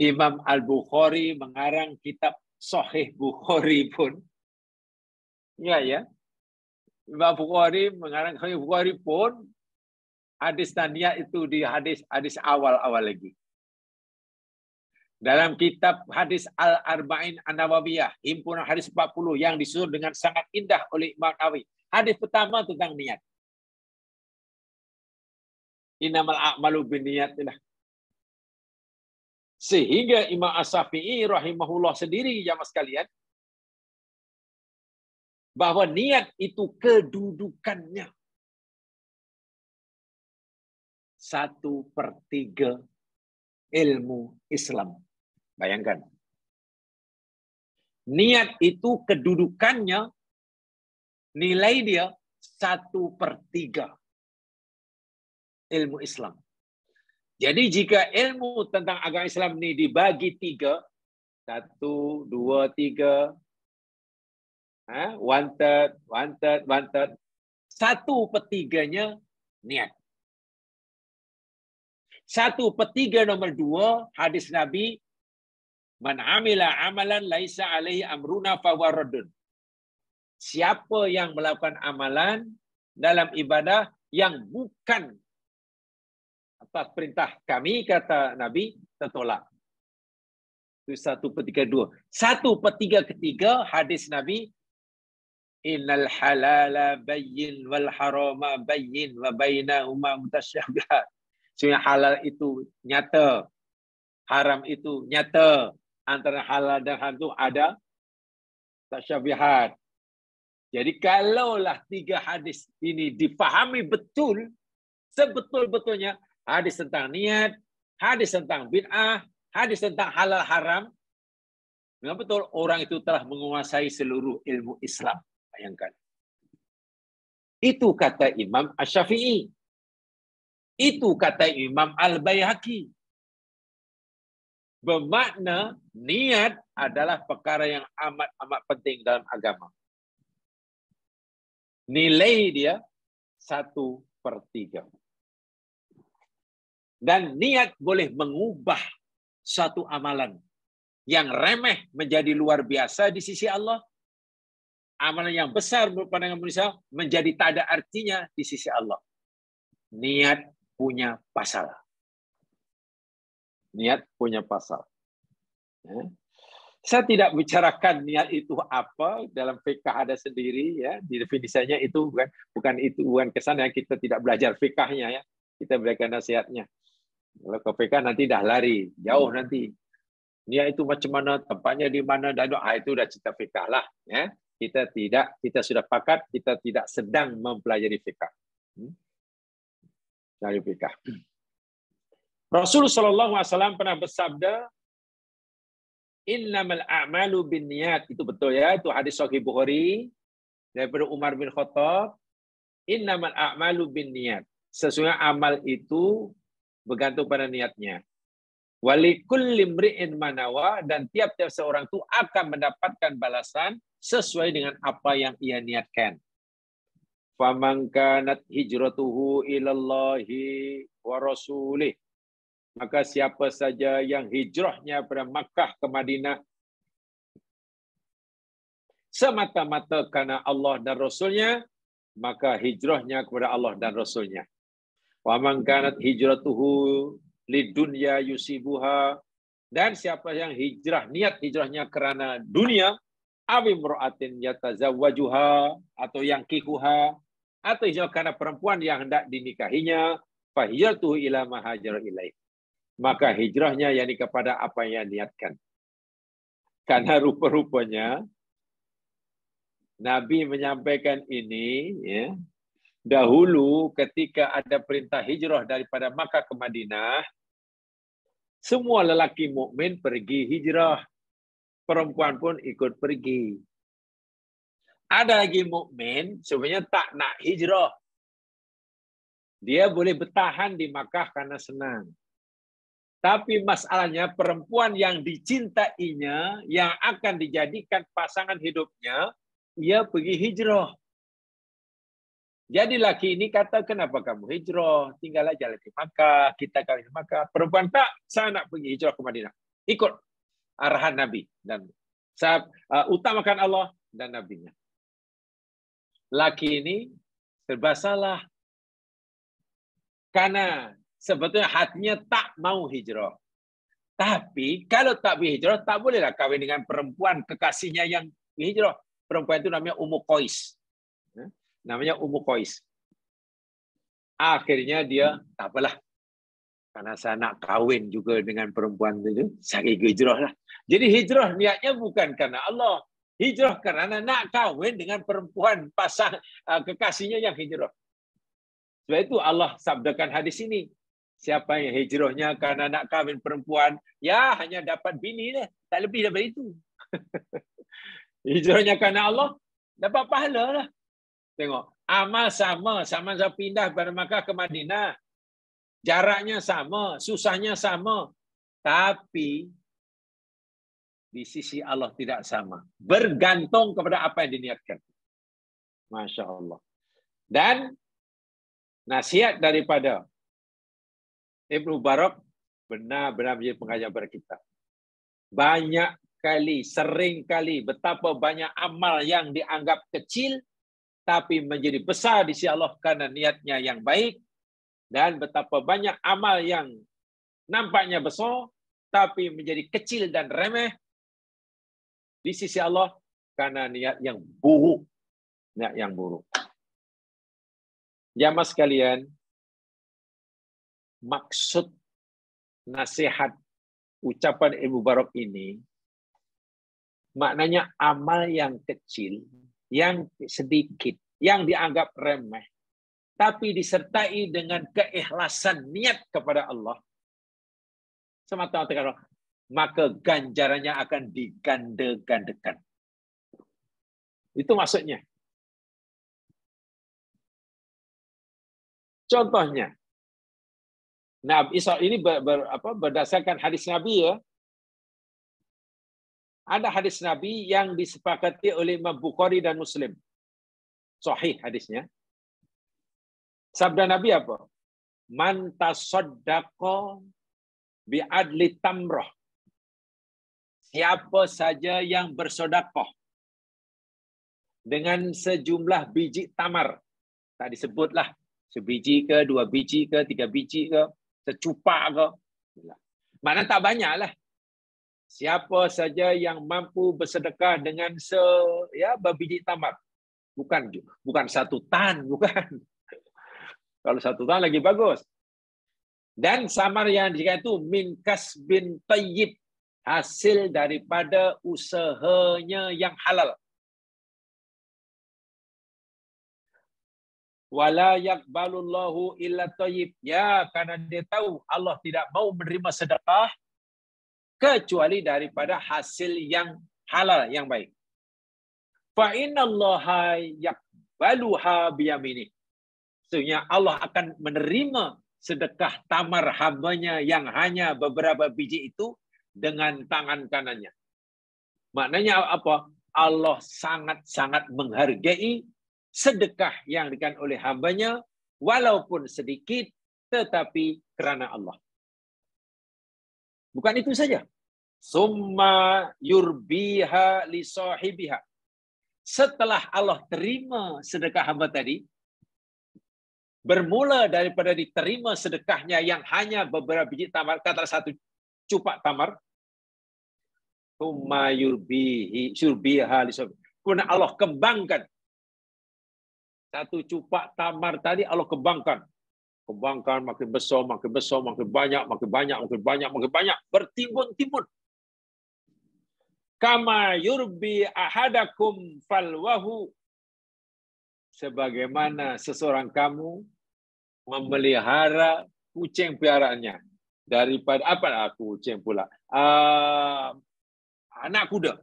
Imam Al-Bukhari mengarang kitab Sahih Bukhari pun. Ya, ya. Imam Bukhari mengarang Sahih Bukhari pun hadis dan niat itu di hadis awal-awal lagi. Dalam kitab hadis Al-Arba'in An-Nawawiyah, himpunan hadis 40 yang disusun dengan sangat indah oleh Imam Nawawi. Hadis pertama tentang niat. Innamal a'malu binniyatilah. Sehingga Imam As-Syafi'i rahimahullah sendiri, jamaah sekalian, bahwa niat itu kedudukannya 1/3 ilmu Islam. Bayangkan. Niat itu kedudukannya, nilai dia 1/3 ilmu Islam. Jadi jika ilmu tentang agama Islam ini dibagi 3, 1, 2, 3, 1/3, 1/3-nya niat. 1/3 nomor 2 hadis Nabi, man amila amalan laisa alaihi amruna fahuwa raddun. Siapa yang melakukan amalan dalam ibadah yang bukan atas perintah kami, kata Nabi, tertolak. Itu 1/3. 1/3 hadis Nabi, innal halala bayyin wal harama bayyin wa bainahuma mutasyabihat. Sebenarnya halal itu nyata, haram itu nyata. Antara halal dan haram itu ada tasyabihat. Jadi kalaulah 3 hadis ini difahami betul, sebetul-betulnya, hadis tentang niat, hadis tentang bid'ah, hadis tentang halal haram, memang betul orang itu telah menguasai seluruh ilmu Islam. Bayangkan. Itu kata Imam Asy-Syafi'i. Itu kata Imam Al-Baihaqi. Bermakna niat adalah perkara yang amat-amat penting dalam agama. Nilai dia 1/3. Dan niat boleh mengubah satu amalan yang remeh menjadi luar biasa di sisi Allah. Amalan yang besar menurut pandangan manusia menjadi tak ada artinya di sisi Allah. Niat punya pasal. Niat punya pasal. Ya. Saya tidak bicarakan niat itu apa, dalam fikah ada sendiri, ya, definisinya itu bukan kesan yang kita tidak belajar fikahnya, ya. Kita berikan nasihatnya. Kalau ke fikah nanti dah lari jauh nanti. Niat itu macam mana, tempatnya di mana, dan itu dah cerita fikah lah, ya. Kita sudah pakat kita tidak sedang mempelajari fikah. Dari fikah. Rasulullah SAW pernah bersabda, innamal a'malu binniyat. Itu betul, ya, itu hadis Sahih Bukhari daripada Umar bin Khattab. Innamal a'malu binniyat. Sesungguhnya amal itu bergantung pada niatnya. Walikulli imri'in manawa, dan tiap-tiap seorang itu akan mendapatkan balasan sesuai dengan apa yang ia niatkan. Faman kanat hijratuhu ilallahi wa rasulih. Maka siapa saja yang hijrahnya pada Makkah ke Madinah semata-mata karena Allah dan Rasulnya, maka hijrahnya kepada Allah dan Rasulnya. Wa man kanat hijratuhu lidunya yusibuha, dan siapa yang niat hijrahnya kerana dunia, awi mur'atin yatazawwajuha, atau yang kikuha, atau hijrah karena perempuan yang hendak dinikahinya, fa hijratuhu ila ma hajara ilaih. Maka hijrahnya yakni kepada apa yang niatkan. Karena rupa-rupanya Nabi menyampaikan ini, ya, dahulu ketika ada perintah hijrah daripada Makkah ke Madinah, semua lelaki mukmin pergi hijrah, perempuan pun ikut pergi. Ada lagi mukmin sebenarnya tak nak hijrah. Dia boleh bertahan di Makkah karena senang. Tapi masalahnya perempuan yang dicintainya, yang akan dijadikan pasangan hidupnya, ia pergi hijrah. Jadi laki ini kata, kenapa kamu hijrah? Tinggal aja di Makkah, kita kawin di Makkah. Perempuan tak, saya nak pergi hijrah ke Madinah. ikut arahan Nabi dan utamakan Allah dan Nabi-Nya. Laki ini serba salah. Karena sebetulnya hatinya tak mau hijrah. Tapi kalau tak berhijrah, tak bolehlah kahwin dengan perempuan kekasihnya yang berhijrah. Perempuan itu namanya Ummu Qais. Namanya Ummu Qais. Akhirnya dia, tak apalah. Karena saya nak kahwin juga dengan perempuan itu, saya hijrah lah. Jadi hijrah niatnya bukan karena Allah. Hijrah karena nak kahwin dengan perempuan pasang kekasihnya yang hijrah. Sebab itu Allah sabdakan hadis ini. Siapa yang hijrahnya karena nak kahwin perempuan, ya hanya dapat bini lah. Tak lebih daripada itu. Hijrahnya karena Allah, dapat pahala lah. Tengok, amal sama-sama pindah dari Makkah ke Madinah. Jaraknya sama, susahnya sama. Tapi di sisi Allah tidak sama. Bergantung kepada apa yang diniatkan. Masya Allah. Dan nasihat daripada Ibnu Barak benar-benar menjadi pengajar kepada kita. Banyak kali, sering kali, betapa banyak amal yang dianggap kecil, tapi menjadi besar di sisi Allah karena niatnya yang baik. Dan betapa banyak amal yang nampaknya besar, tapi menjadi kecil dan remeh di sisi Allah karena niat yang buruk. Niat yang buruk. Jamaah sekalian, maksud nasihat ucapan Ibnu Barak ini, maknanya amal yang kecil, yang sedikit, yang dianggap remeh, tapi disertai dengan keikhlasan niat kepada Allah, semata-mata maka ganjarannya akan diganda-gandakan. Itu maksudnya. Contohnya, Nabi ini berdasarkan hadis Nabi ya. Ada hadis Nabi yang disepakati oleh Imam Bukhari dan Muslim. Sahih hadisnya. Sabda Nabi apa? Man tasaddaqa bi'adli tamrah. Siapa saja yang bersedekah dengan sejumlah biji tamar. Tak disebutlah sebiji ke, 2 biji ke, 3 biji ke, secupak ke. Mana tak banyak lah. Siapa saja yang mampu bersedekah dengan berbiji tamar. Bukan 1 tan, bukan. Kalau 1 tan lagi bagus. Dan samar yang dikatakan itu min kasbin tayyib, hasil daripada usahanya yang halal. Wala yaqbalullahu illa tayyib. Ya, karena dia tahu Allah tidak mau menerima sedekah kecuali daripada hasil yang halal, yang baik. Fa innallaha yaqbaluha biyaminih. Sesungguhnya Allah akan menerima sedekah tamar hambanya yang hanya beberapa biji itu dengan tangan kanannya. Maknanya apa? Allah sangat-sangat menghargai sedekah yang diberikan oleh hambanya, walaupun sedikit, tetapi kerana Allah. Bukan itu saja. Summa yurbiha li sahibiha. Setelah Allah terima sedekah hamba tadi, bermula daripada diterima sedekahnya yang hanya beberapa biji tamar, kata 1 cupak tamar, summa yurbiha li sahibiha. Kemudian Allah kembangkan 1 cupak tamar tadi, Allah kembangkan. Kembangkan makin besar, makin besar, makin banyak, makin banyak, makin banyak, makin banyak. Bertimbun-timbun. Kama yurbi ahadakum falwahu. Sebagaimana seseorang kamu memelihara kucing piaraannya. Daripada, kucing pula? Anak kuda.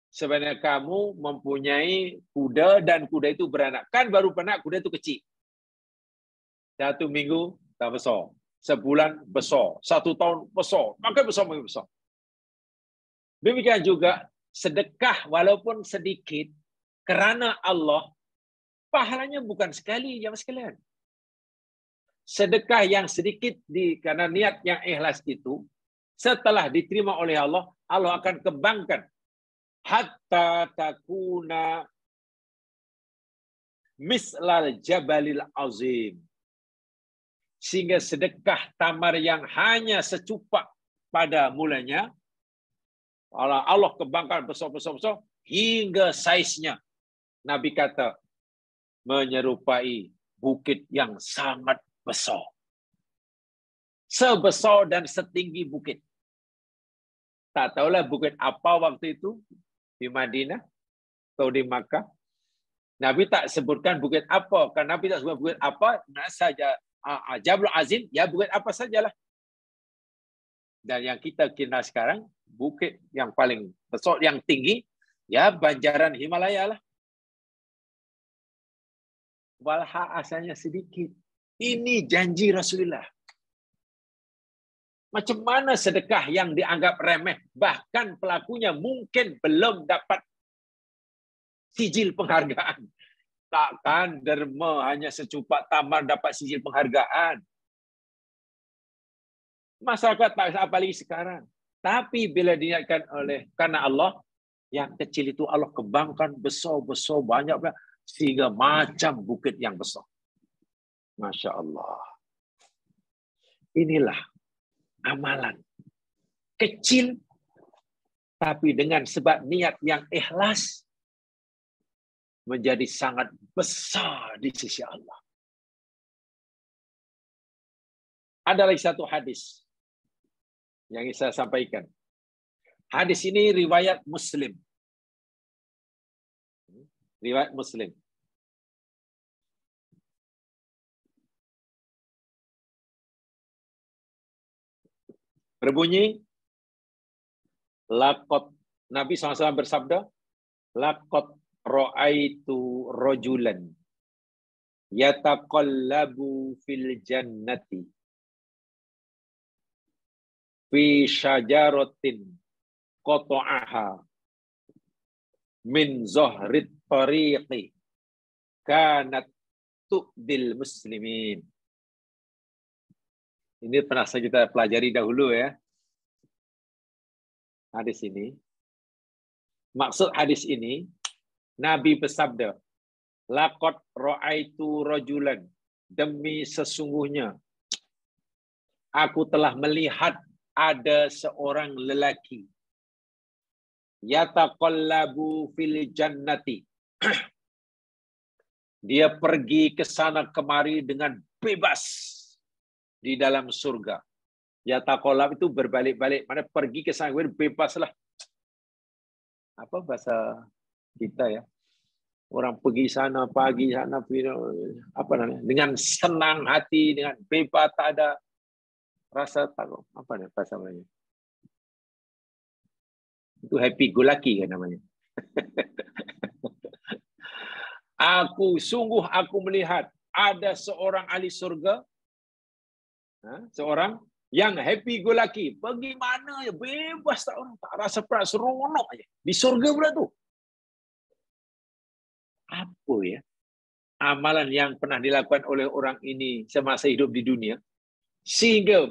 Sebenarnya kamu mempunyai kuda dan kuda itu beranak. Kan baru pernah kuda itu kecil. 1 minggu dah besar. Sebulan besar. 1 tahun besar. Makin besar, makin besar. Demikian juga sedekah walaupun sedikit kerana Allah, pahalanya bukan sekali, jemaah sekalian. Sedekah yang sedikit karena niat yang ikhlas itu Setelah diterima oleh Allah, Allah akan kembangkan hatta takuna mislal jabalil azim. Sehingga sedekah tamar yang hanya secupak pada mulanya, Allah kembangkan besar-besar hingga saiznya, Nabi kata, menyerupai bukit yang sangat besar. Sebesar dan setinggi bukit. Tak tahulah bukit apa waktu itu di Madinah atau di Makkah. Nabi tak sebutkan bukit apa. Karena Nabi tak sebut bukit apa, nak saja Jabalul Azim, ya bukit apa sajalah. Dan yang kita kira sekarang, bukit yang paling besar, yang tinggi, ya banjaran Himalaya lah. Walha asalnya sedikit. Ini janji Rasulullah. Macam mana sedekah yang dianggap remeh, bahkan pelakunya mungkin belum dapat sijil penghargaan. Takkan derma hanya secupak tamar dapat sijil penghargaan. Masyarakat tak apa lagi sekarang. Tapi bila diniatkan oleh karena Allah, yang kecil itu Allah kembangkan besar-besar banyak sehingga macam bukit yang besar. Masya Allah. Inilah amalan kecil, tapi dengan sebab niat yang ikhlas menjadi sangat besar di sisi Allah. Ada lagi satu hadis yang saya sampaikan. Hadis ini riwayat Muslim. Riwayat Muslim. Berbunyi, laqad, Nabi SAW bersabda, laqad ra'aitu rajulan yataqallabu fil jannati fi syajaratin qata'aha min zahrit tariqi kanat tu'dil muslimin. Ini pernah kita pelajari dahulu ya. Hadis ini. Maksud hadis ini, Nabi bersabda, laqad ra'aitu rajulan, demi sesungguhnya aku telah melihat ada seorang lelaki yataqallabu fil jannati. Dia pergi ke sana kemari dengan bebas di dalam surga. Yataqallab itu berbalik-balik, mana pergi ke sana bebaslah. Apa bahasa kita ya? Orang pergi sana pagi sana apa namanya? Dengan senang hati, dengan bebas, tak ada rasa takut. Apa namanya bahasa namanya? Itu happy go lucky kan namanya. Aku melihat ada seorang ahli surga, seorang yang happy go lucky, pergi mana ya bebas, tak orang, tak rasa perak, seronok aja di surga pula tu. Apa ya amalan yang pernah dilakukan oleh orang ini semasa hidup di dunia sehingga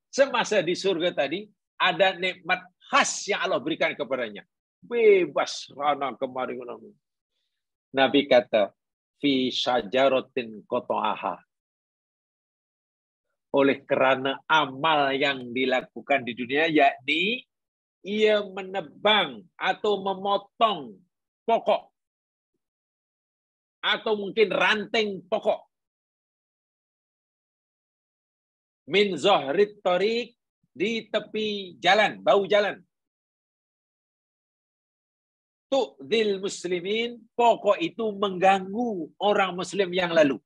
semasa di surga tadi ada nikmat khas yang Allah berikan kepadanya, bebas rana kemari. Nabi kata, fi syajaratin qata'aha, oleh kerana amal yang dilakukan di dunia, yakni ia menebang atau memotong pokok atau mungkin ranting pokok min zahrit tariq, di tepi jalan, bau jalan. Tu'dil muslimin, pokok itu mengganggu orang muslim yang lalu.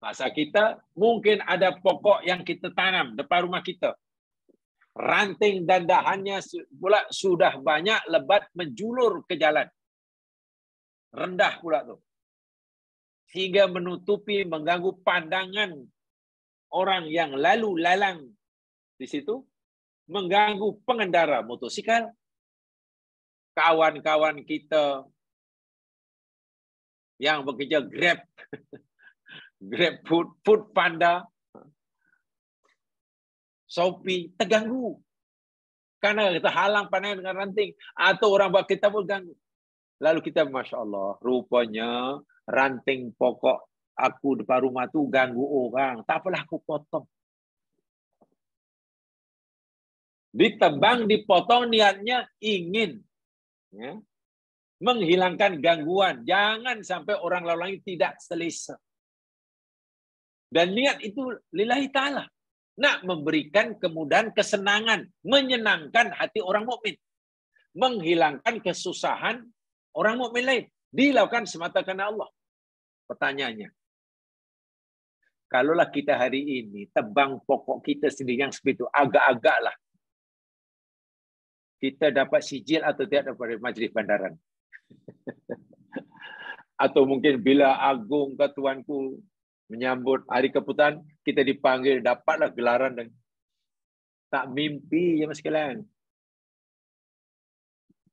Masa kita, mungkin ada pokok yang kita tanam depan rumah kita. Ranting dan dahannya pula sudah banyak lebat menjulur ke jalan. Rendah pula tu. Sehingga menutupi, mengganggu pandangan orang yang lalu lalang di situ. Mengganggu pengendara motosikal. Kawan-kawan kita yang bekerja Grab, Grab Food, Food Panda, Shopee, terganggu. Karena kita halang pandangan dengan ranting. Atau orang buat kita pun ganggu. Lalu kita, Masya Allah, rupanya ranting pokok aku depan rumah tu ganggu orang. Tak apalah aku potong. Ditebang, dipotong, niatnya ingin menghilangkan gangguan. Jangan sampai orang lain tidak selesa. Dan niat itu lillahi ta'ala. Nak memberikan kemudahan, kesenangan, menyenangkan hati orang mukmin, menghilangkan kesusahan orang mukmin lain, dilakukan semata karena Allah. Pertanyaannya, kalaulah kita hari ini tebang pokok kita sendiri yang seperti itu, agak-agaklah kita dapat sijil atau tidak daripada majlis bandaran. Atau mungkin bila agung ketuanku menyambut hari keputusan, kita dipanggil, dapatlah gelaran. Dan tak mimpi ya mas sekalian.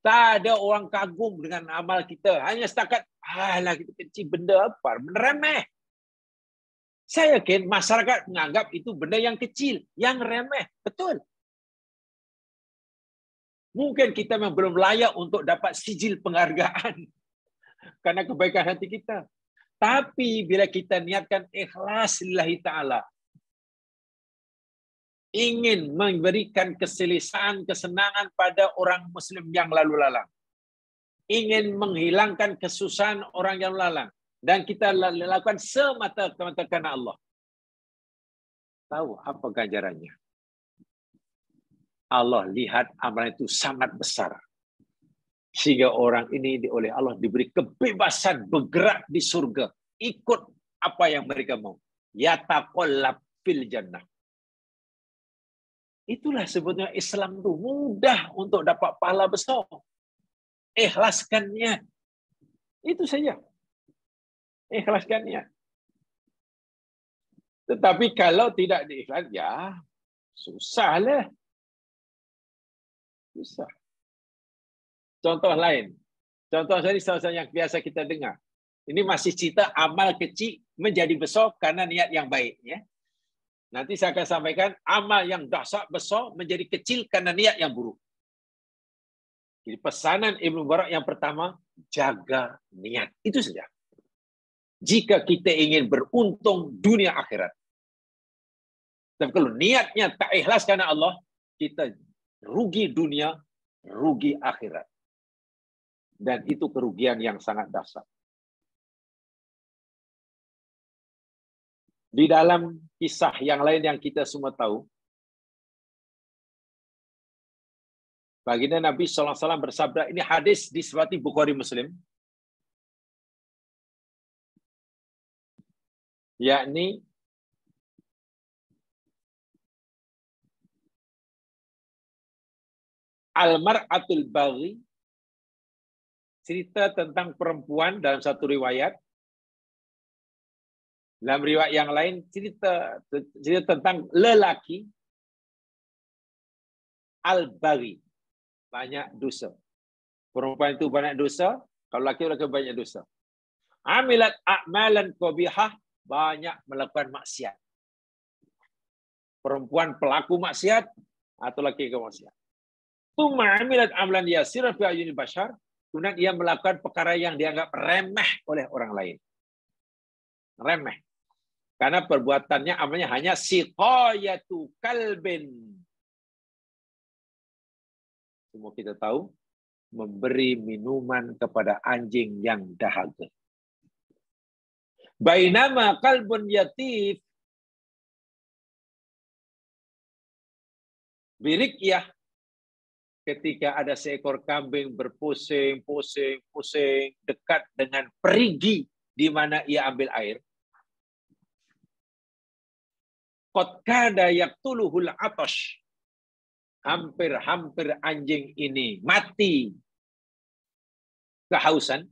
Tak ada orang kagum dengan amal kita. Hanya setakat, alah kita kecil, benda apa? Benda remeh. Saya yakin masyarakat menganggap itu benda yang kecil, yang remeh. Betul. Mungkin kita memang belum layak untuk dapat sijil penghargaan karena kebaikan hati kita. Tapi bila kita niatkan ikhlas lillahi ta'ala, ingin memberikan keselesaan, kesenangan pada orang muslim yang lalu lalang, ingin menghilangkan kesusahan orang yang lalang, dan kita lakukan semata-mata karena Allah, tahu apa ganjarannya? Allah lihat amalan itu sangat besar. Sehingga orang ini oleh Allah diberi kebebasan bergerak di surga. Ikut apa yang mereka mau. Yataqallab fil jannah. Itulah sebetulnya Islam itu mudah untuk dapat pahala besar. Ikhlaskannya. Itu saja. Ikhlaskannya. Tetapi kalau tidak diikhlas, ya susahlah. Susah. Contoh lain. Contoh tadi salah yang biasa kita dengar. Ini masih cerita amal kecil menjadi besar karena niat yang baik. Ya. Nanti saya akan sampaikan amal yang dasar besar menjadi kecil karena niat yang buruk. Jadi pesanan Ibnu Mubarak yang pertama, jaga niat. Itu saja. Jika kita ingin beruntung dunia akhirat. Tapi kalau niatnya tak ikhlas karena Allah, kita rugi dunia, rugi akhirat. Dan itu kerugian yang sangat dahsyat. Di dalam kisah yang lain yang kita semua tahu, baginda Nabi SAW bersabda, ini hadis disebati Bukhari Muslim, yakni Al-Mar'atul Baghi, cerita tentang perempuan dalam satu riwayat. Dalam riwayat yang lain cerita tentang lelaki al-baghi, banyak dosa. Perempuan itu banyak dosa, kalau laki-laki banyak dosa. Amilat a'malan qabihah, banyak melakukan maksiat. Perempuan pelaku maksiat atau laki-laki maksiat. Tsumma amilat amalan yasira fi ayunil bashar, kemudian ia melakukan perkara yang dianggap remeh oleh orang lain. Remeh. Karena perbuatannya amalnya hanya siqayatu kalbin. Semua kita tahu, memberi minuman kepada anjing yang dahaga. Bainama kalbun yatif birikyah, ketika ada seekor kambing berpusing dekat dengan perigi di mana ia ambil air. Qad kada yaqtuluhul atash. Hampir-hampir anjing ini mati kehausan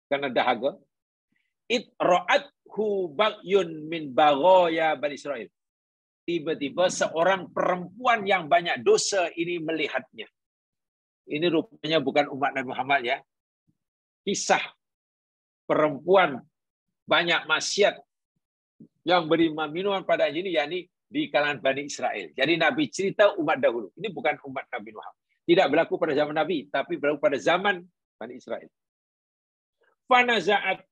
karena dahaga. Itra'athu bagyun min baghaya Bani Israil. Tiba-tiba seorang perempuan yang banyak dosa ini melihatnya. Ini rupanya bukan umat Nabi Muhammad ya. Kisah perempuan banyak maksiat yang beri minuman pada anjing ini, yakni di kalangan Bani Israel. Jadi Nabi cerita umat dahulu. Ini bukan umat Nabi Nuh. Tidak berlaku pada zaman Nabi, tapi berlaku pada zaman Bani Israel. Fanaza'at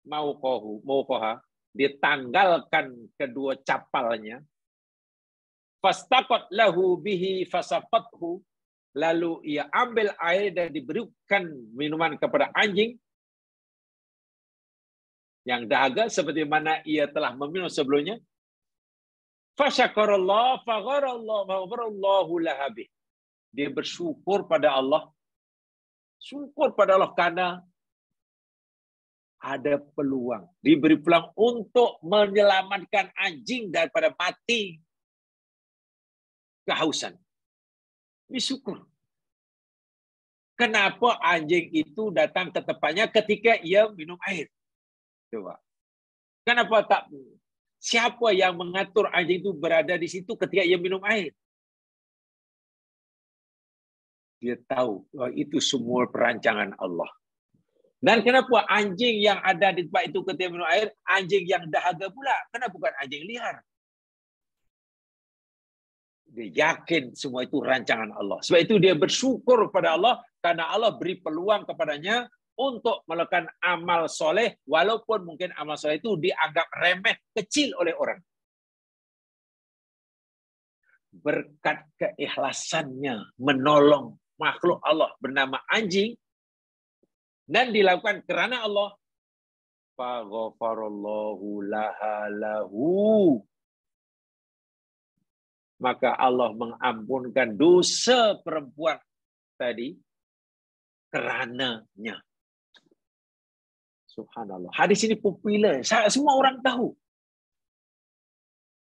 mauqaha, ditanggalkan kedua capalnya. Fastaqat lahu bihi fasaqathu, lalu ia ambil air dan diberikan minuman kepada anjing yang dahaga seperti mana ia telah meminum sebelumnya. Fasyakarallah fagharallahu lahabih. Dia bersyukur pada Allah. Syukur pada Allah karena ada peluang. Diberi peluang untuk menyelamatkan anjing daripada mati kehausan. Ini syukur. Kenapa anjing itu datang ke tempatnya ketika ia minum air? Coba. Kenapa tak? Siapa yang mengatur anjing itu berada di situ ketika ia minum air? Dia tahu bahwa itu semua perancangan Allah. Dan kenapa anjing yang ada di tempat itu ketika minum air, anjing yang dahaga pula? Kenapa bukan anjing liar? Dia yakin semua itu rancangan Allah. Sebab itu dia bersyukur pada Allah karena Allah beri peluang kepadanya untuk melakukan amal soleh, walaupun mungkin amal soleh itu dianggap remeh, kecil oleh orang. Berkat keikhlasannya menolong makhluk Allah bernama anjing, dan dilakukan kerana Allah, faghfarallahu lahu, maka Allah mengampunkan dosa perempuan tadi kerananya. Subhanallah. Hadis ini popular. Semua orang tahu.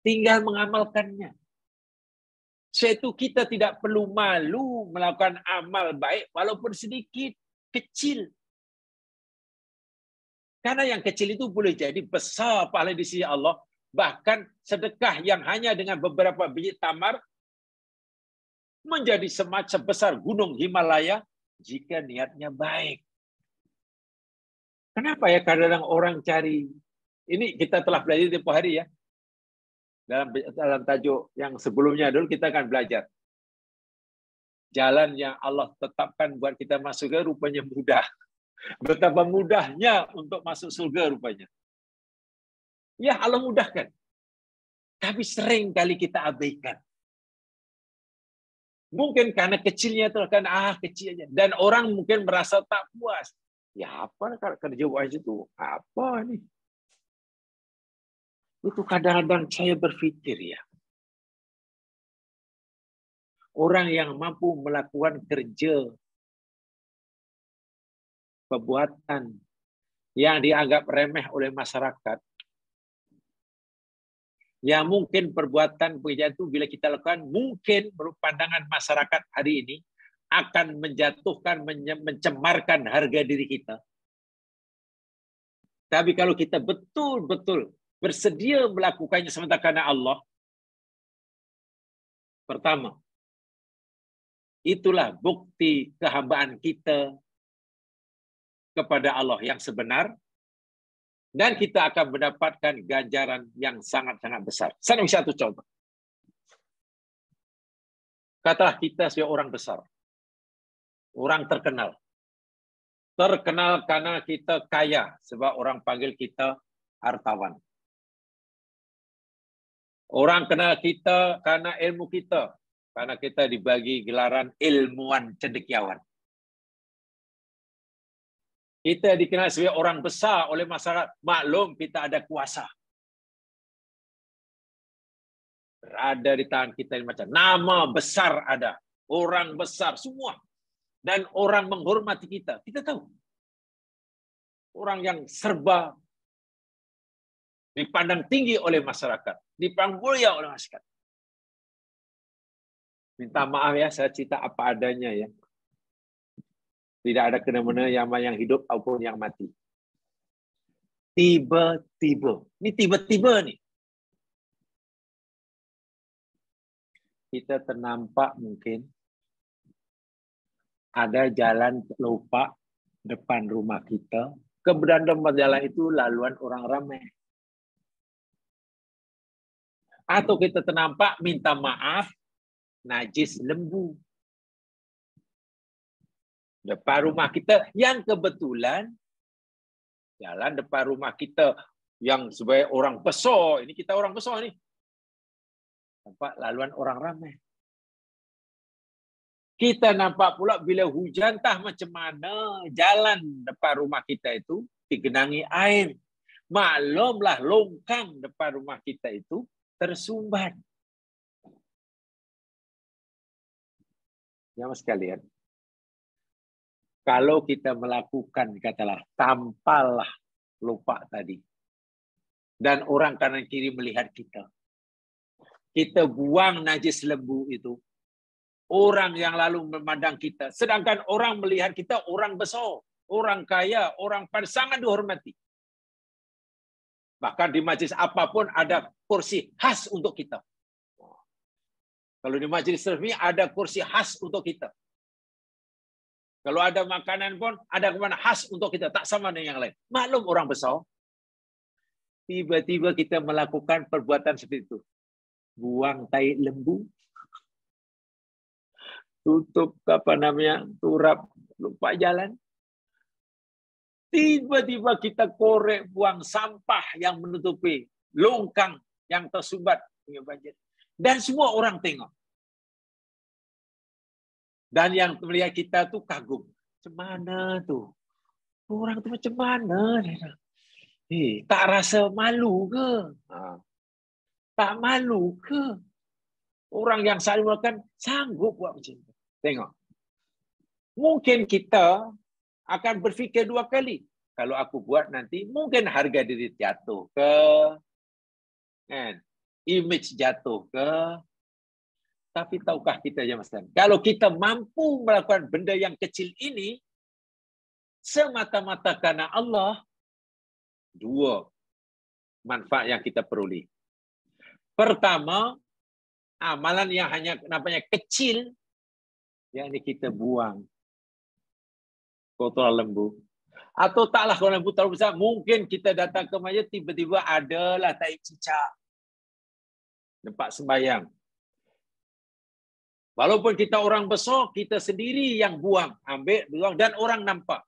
Tinggal mengamalkannya. Sebab kita tidak perlu malu melakukan amal baik walaupun sedikit, kecil. Karena yang kecil itu boleh jadi besar pahala di sisi Allah. Bahkan sedekah yang hanya dengan beberapa biji tamar menjadi sebesar gunung Himalaya jika niatnya baik. Kenapa ya kadang-kadang orang cari, ini kita telah belajar tempoh hari ya, dalam tajuk yang sebelumnya dulu kita akan belajar. Jalan yang Allah tetapkan buat kita masuk surga rupanya mudah. Betapa mudahnya untuk masuk surga rupanya. Ya Allah mudahkan. Tapi sering kali kita abaikan. Mungkin karena kecilnya itu kan kecil aja. Dan orang mungkin merasa tak puas. Ya apa kerja buat itu? Apa nih? Itu kadang-kadang saya berpikir ya. Orang yang mampu melakukan kerja perbuatan yang dianggap remeh oleh masyarakat, yang mungkin perbuatan pekerjaan itu bila kita lakukan, mungkin menurut pandangan masyarakat hari ini akan menjatuhkan, mencemarkan harga diri kita. Tapi kalau kita betul-betul bersedia melakukannya semata karena Allah, pertama, itulah bukti kehambaan kita kepada Allah yang sebenar, dan kita akan mendapatkan ganjaran yang sangat-sangat besar. Saya ambil satu contoh. Katalah kita sebagai orang besar, orang terkenal. Terkenal karena kita kaya, sebab orang panggil kita hartawan. Orang kenal kita karena ilmu kita, karena kita dibagi gelaran ilmuwan cendekiawan. Kita dikenal sebagai orang besar oleh masyarakat. Maklum kita ada kuasa. Berada di tangan kita ini macam nama besar ada. Orang besar semua. Dan orang menghormati kita. Kita tahu. Orang yang serba dipandang tinggi oleh masyarakat. Dipandang mulia oleh masyarakat. Minta maaf ya, saya cerita apa adanya ya. Tidak ada kena-mena yang hidup ataupun yang mati. Tiba-tiba. Ini tiba-tiba nih. Kita ternampak mungkin ada jalan lupa depan rumah kita. Keberadaan jalan itu laluan orang ramai. Atau kita ternampak minta maaf, najis lembu. Depan rumah kita yang kebetulan jalan depan rumah kita yang sebagai orang besar, ini kita orang besar ni. Nampak laluan orang ramai. Kita nampak pula bila hujan tah macam mana jalan depan rumah kita itu digenangi air. Maklumlah longkang depan rumah kita itu tersumbat. Jamaah sekalian, kalau kita melakukan katalah tampallah lupa tadi, dan orang kanan kiri melihat kita buang najis lembu itu, orang yang lalu memandang kita, sedangkan orang melihat kita orang besar, orang kaya, orang pada sangat dihormati. Bahkan di majlis apapun ada kursi khas untuk kita. Kalau di majlis resmi ada kursi khas untuk kita. Kalau ada makanan pun ada kemana khas untuk kita, tak sama dengan yang lain. Maklum orang besar. Tiba-tiba kita melakukan perbuatan seperti itu. Buang tai lembu. Tutup turap, lupa jalan. Tiba-tiba kita korek buang sampah yang menutupi longkang yang tersumbat dengan banjir. Dan semua orang tengok. Dan yang melihat kita tuh kagum. Macam mana tuh? Orang tuh macam mana? Tak rasa malu ke? Tak malu ke? Orang yang selalu melakukan sanggup buat macam itu. Tengok. Mungkin kita akan berfikir dua kali. Kalau aku buat nanti, mungkin harga diri jatuh ke? Kan? Image jatuh ke? Tapi tahukah kita, ya Mas Dan, kalau kita mampu melakukan benda yang kecil ini, semata-mata karena Allah, dua manfaat yang kita peroleh. Pertama, amalan yang hanya nampaknya kecil, yang ini kita buang kotoran lembu. Atau taklah kotoran lembu terlalu besar, mungkin kita datang ke masjid, tiba-tiba adalah tai cicak. Tempat sembahyang. Walaupun kita orang besar, kita sendiri yang buang, ambil, buang, dan orang nampak.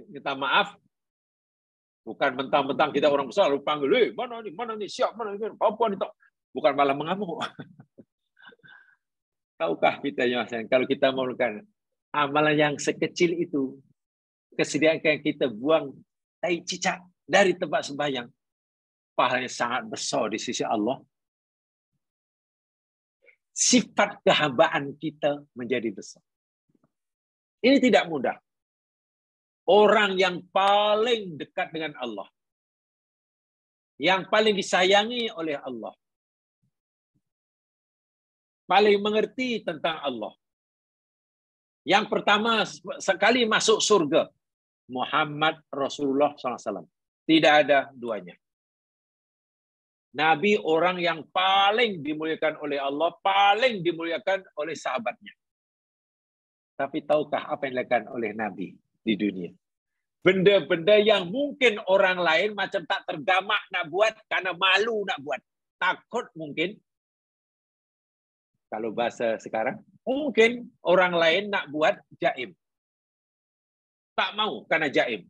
Minta maaf, bukan mentang-mentang kita orang besar, lalu panggil, mana ni, siap, mana ni, apa ni, tak. Bukan malah mengamuk. Tahukah kita, ya Mas, kalau kita melakukan amalan yang sekecil itu, kesediaan kita buang tai cicak dari tempat sembahyang, pahalanya sangat besar di sisi Allah. Sifat kehambaan kita menjadi besar. Ini tidak mudah. Orang yang paling dekat dengan Allah, yang paling disayangi oleh Allah, paling mengerti tentang Allah, yang pertama sekali masuk surga, Muhammad Rasulullah SAW. Tidak ada duanya. Nabi orang yang paling dimuliakan oleh Allah, paling dimuliakan oleh sahabatnya. Tapi tahukah apa yang dilakukan oleh Nabi di dunia? Benda-benda yang mungkin orang lain macam tak tergamak nak buat karena malu nak buat. Takut mungkin. Kalau bahasa sekarang, mungkin orang lain nak buat jaim. Tak mau karena jaim.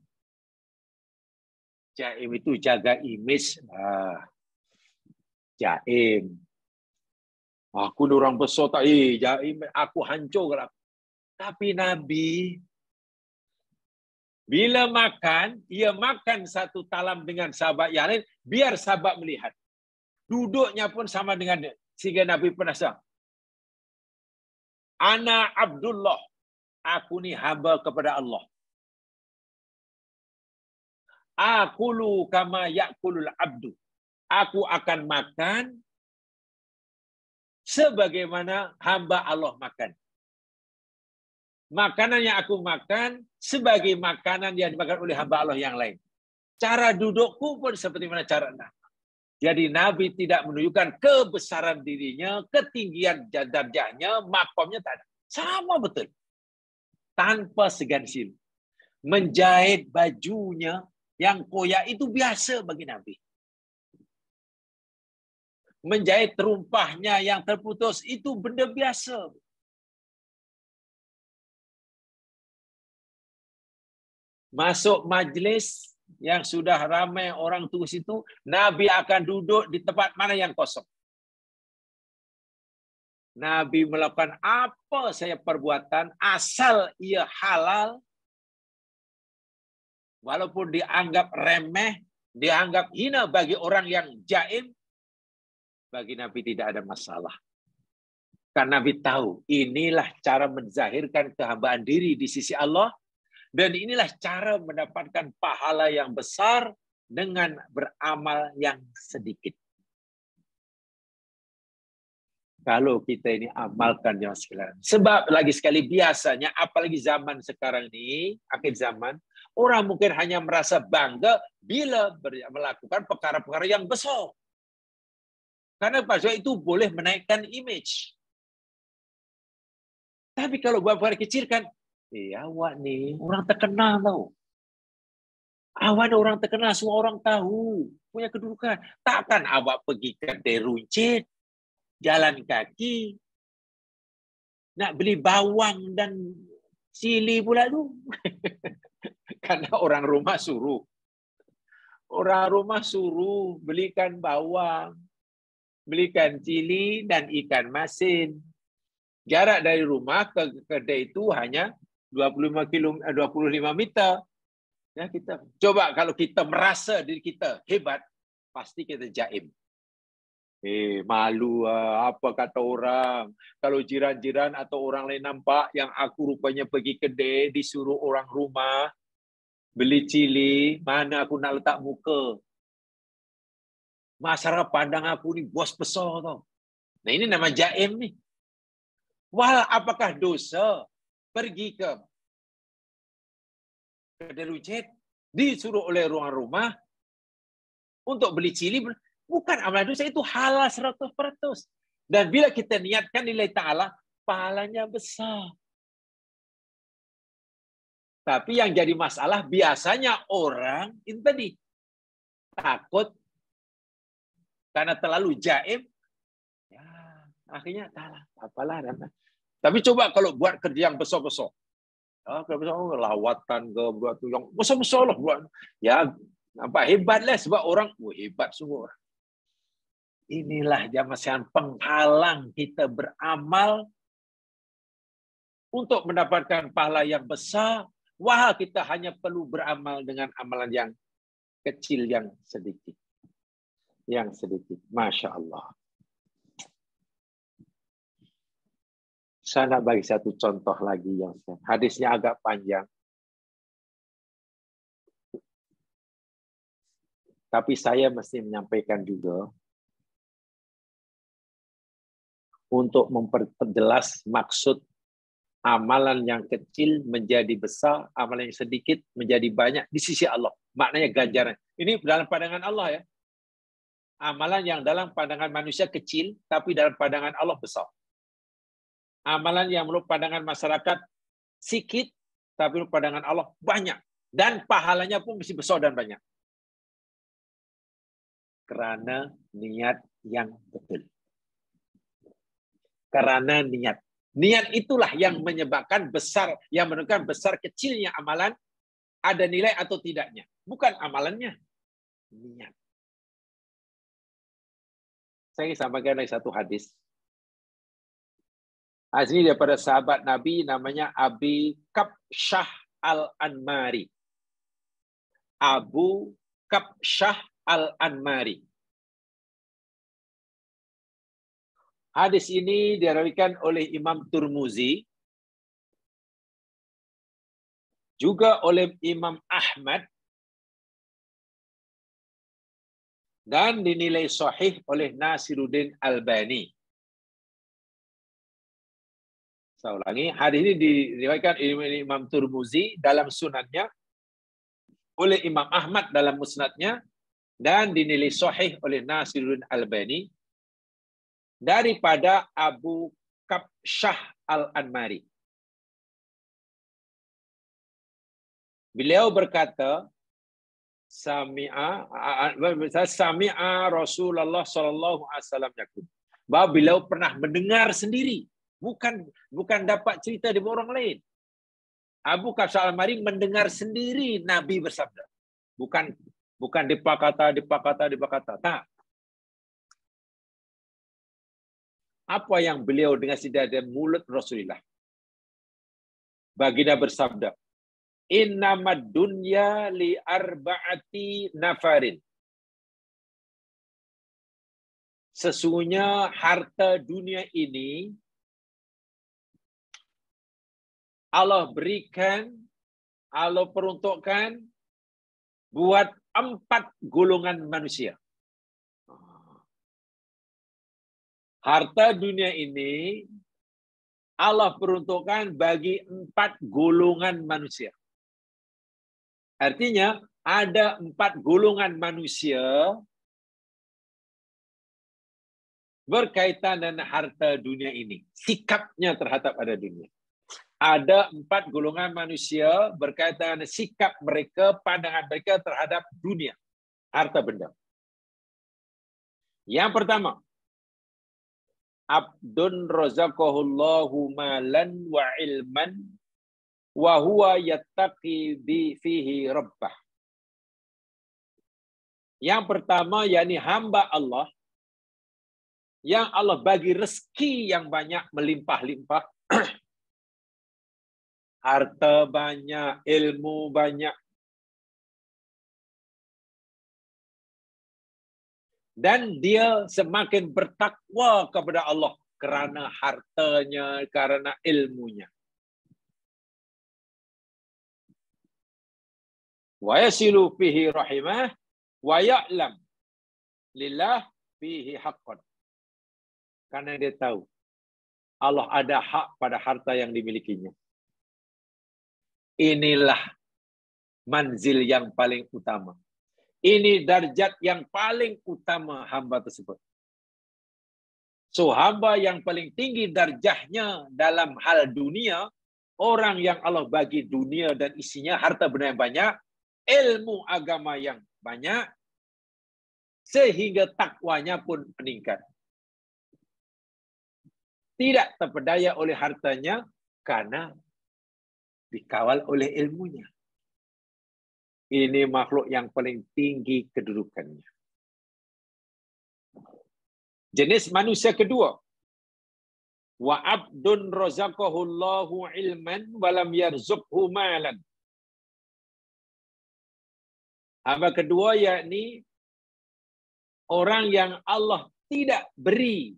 Jaim itu jaga image. Jaim. Aku ni orang besar tak, jaim aku hancur kalau. Tapi Nabi bila makan, ia makan satu talam dengan sahabat yang lain, biar sahabat melihat. Duduknya pun sama dengan dia. Sehingga Nabi penasaran. Ana Abdullah. Aku ni hamba kepada Allah. Akulu kama yakulul abdu. Aku akan makan sebagaimana hamba Allah makan. Makanan yang aku makan sebagai makanan yang dimakan oleh hamba Allah yang lain. Cara dudukku pun seperti mana cara Nabi. Jadi Nabi tidak menunjukkan kebesaran dirinya, ketinggian darjahnya, makamnya tak ada. Sama betul. Tanpa segan silu. Menjahit bajunya yang koyak itu biasa bagi Nabi. menjahit terumpahnya yang terputus, itu benda biasa. Masuk majlis yang sudah ramai orang tunggu situ, Nabi akan duduk di tempat mana yang kosong. Nabi melakukan apa saja perbuatan asal ia halal, walaupun dianggap remeh, dianggap hina bagi orang yang jaim, bagi Nabi tidak ada masalah. Karena Nabi tahu inilah cara menzahirkan kehambaan diri di sisi Allah, dan inilah cara mendapatkan pahala yang besar dengan beramal yang sedikit. Kalau kita ini amalkan yang sekalian. Sebab lagi sekali biasanya, apalagi zaman sekarang ini, akhir zaman, orang mungkin hanya merasa bangga bila melakukan perkara-perkara yang besar. Karena pasal itu boleh menaikkan image. Tapi kalau buat perkara kecil kan, awak ni orang terkenal tau. Awak ni orang terkenal, semua orang tahu. Punya kedudukan. Takkan awak pergi kedai runcit, jalan kaki, nak beli bawang dan sili pula tu. Karena orang rumah suruh. Orang rumah suruh belikan bawang, belikan cili dan ikan masin. Jarak dari rumah ke kedai itu hanya 25 meter. Ya, kita coba kalau kita merasa diri kita hebat, pasti kita jaim. Malu apa kata orang. Kalau jiran-jiran atau orang lain nampak yang aku rupanya pergi kedai disuruh orang rumah beli cili, mana aku nak letak muka. Masyarakat pandang aku ni bos besar tau. Nah, ini nama jaim ni. Wal, apakah dosa pergi ke kedai runcit disuruh oleh orang rumah untuk beli cili? Bukan amal dosa, itu halal 100%. Dan bila kita niatkan nilai ta'ala, pahalanya besar. Tapi yang jadi masalah biasanya orang itu tadi takut karena terlalu jaim, ya akhirnya apalah. Tapi coba kalau buat kerja yang besar-besar, lawatan ke buat tu yang besar-besar lah buat, ya nampak hebat lah sebab orang hebat semua. Inilah jamaah penghalang kita beramal untuk mendapatkan pahala yang besar. Wah, kita hanya perlu beramal dengan amalan yang kecil, yang sedikit. Yang sedikit. Masya Allah. Saya nak bagi satu contoh lagi yang hadisnya agak panjang. Tapi saya mesti menyampaikan juga untuk memperjelas maksud amalan yang kecil menjadi besar, amalan yang sedikit menjadi banyak di sisi Allah. Maknanya ganjaran. Ini dalam pandangan Allah ya. Amalan yang dalam pandangan manusia kecil, tapi dalam pandangan Allah besar. Amalan yang menurut pandangan masyarakat sedikit, tapi menurut pandangan Allah banyak. Dan pahalanya pun mesti besar dan banyak. Karena niat yang betul. Karena niat. Niat itulah yang menyebabkan besar, yang menentukan besar kecilnya amalan, ada nilai atau tidaknya. Bukan amalannya, niat. Saya sampaikan lagi satu hadis. Hadis ini daripada sahabat Nabi namanya Abi Kabsyah Al-Anmari. Abu Kabsyah Al-Anmari. Hadis ini diriwayatkan oleh Imam Tirmizi, juga oleh Imam Ahmad, dan dinilai sahih oleh Nasiruddin Albani. Saya ulangi, hadis ini diriwayatkan oleh Imam Tirmizi dalam sunannya, oleh Imam Ahmad dalam musnadnya, dan dinilai sahih oleh Nasiruddin Albani daripada Abu Kabsyah Al-Anmari. Beliau berkata, Sami'a Rasulullah sallallahu alaihi wasallam yakun. Bahawa beliau pernah mendengar sendiri, bukan dapat cerita dari orang lain. Abu Qasas Al-Mari mendengar sendiri Nabi bersabda. Bukan depa kata. Tak. Apa yang beliau dengar dari mulut Rasulullah? Baginda bersabda, "Innamad dunya li arba'ati nafarin." Sesungguhnya harta dunia ini Allah berikan, Allah peruntukkan buat 4 golongan manusia. Harta dunia ini Allah peruntukkan bagi 4 golongan manusia. Artinya ada 4 golongan manusia berkaitan dengan harta dunia ini. Sikapnya terhadap ada dunia. Ada 4 golongan manusia berkaitan dengan sikap mereka, pandangan mereka terhadap dunia, harta benda. Yang pertama, abdun razaqahullahu malan wa ilman wa huwa yattaqi fihi rabbah. Yang pertama yakni hamba Allah yang Allah bagi rezeki yang banyak, melimpah-limpah. Harta banyak, ilmu banyak. Dan dia semakin bertakwa kepada Allah kerana hartanya, kerana ilmunya. Wa yasilu fihi rahimah wa ya'lam lillah fihi haqqan. Karena dia tahu Allah ada hak pada harta yang dimilikinya. Inilah manzil yang paling utama. Ini darjat yang paling utama hamba tersebut. So hamba yang paling tinggi darjahnya dalam hal dunia, orang yang Allah bagi dunia dan isinya, harta benda yang banyak, ilmu agama yang banyak, sehingga takwanya pun meningkat. Tidak terpedaya oleh hartanya karena dikawal oleh ilmunya. Ini makhluk yang paling tinggi kedudukannya. Jenis manusia kedua. Wa abdun razaqahullahu ilman walam yarzuqhu malan. Hamba kedua yakni orang yang Allah tidak beri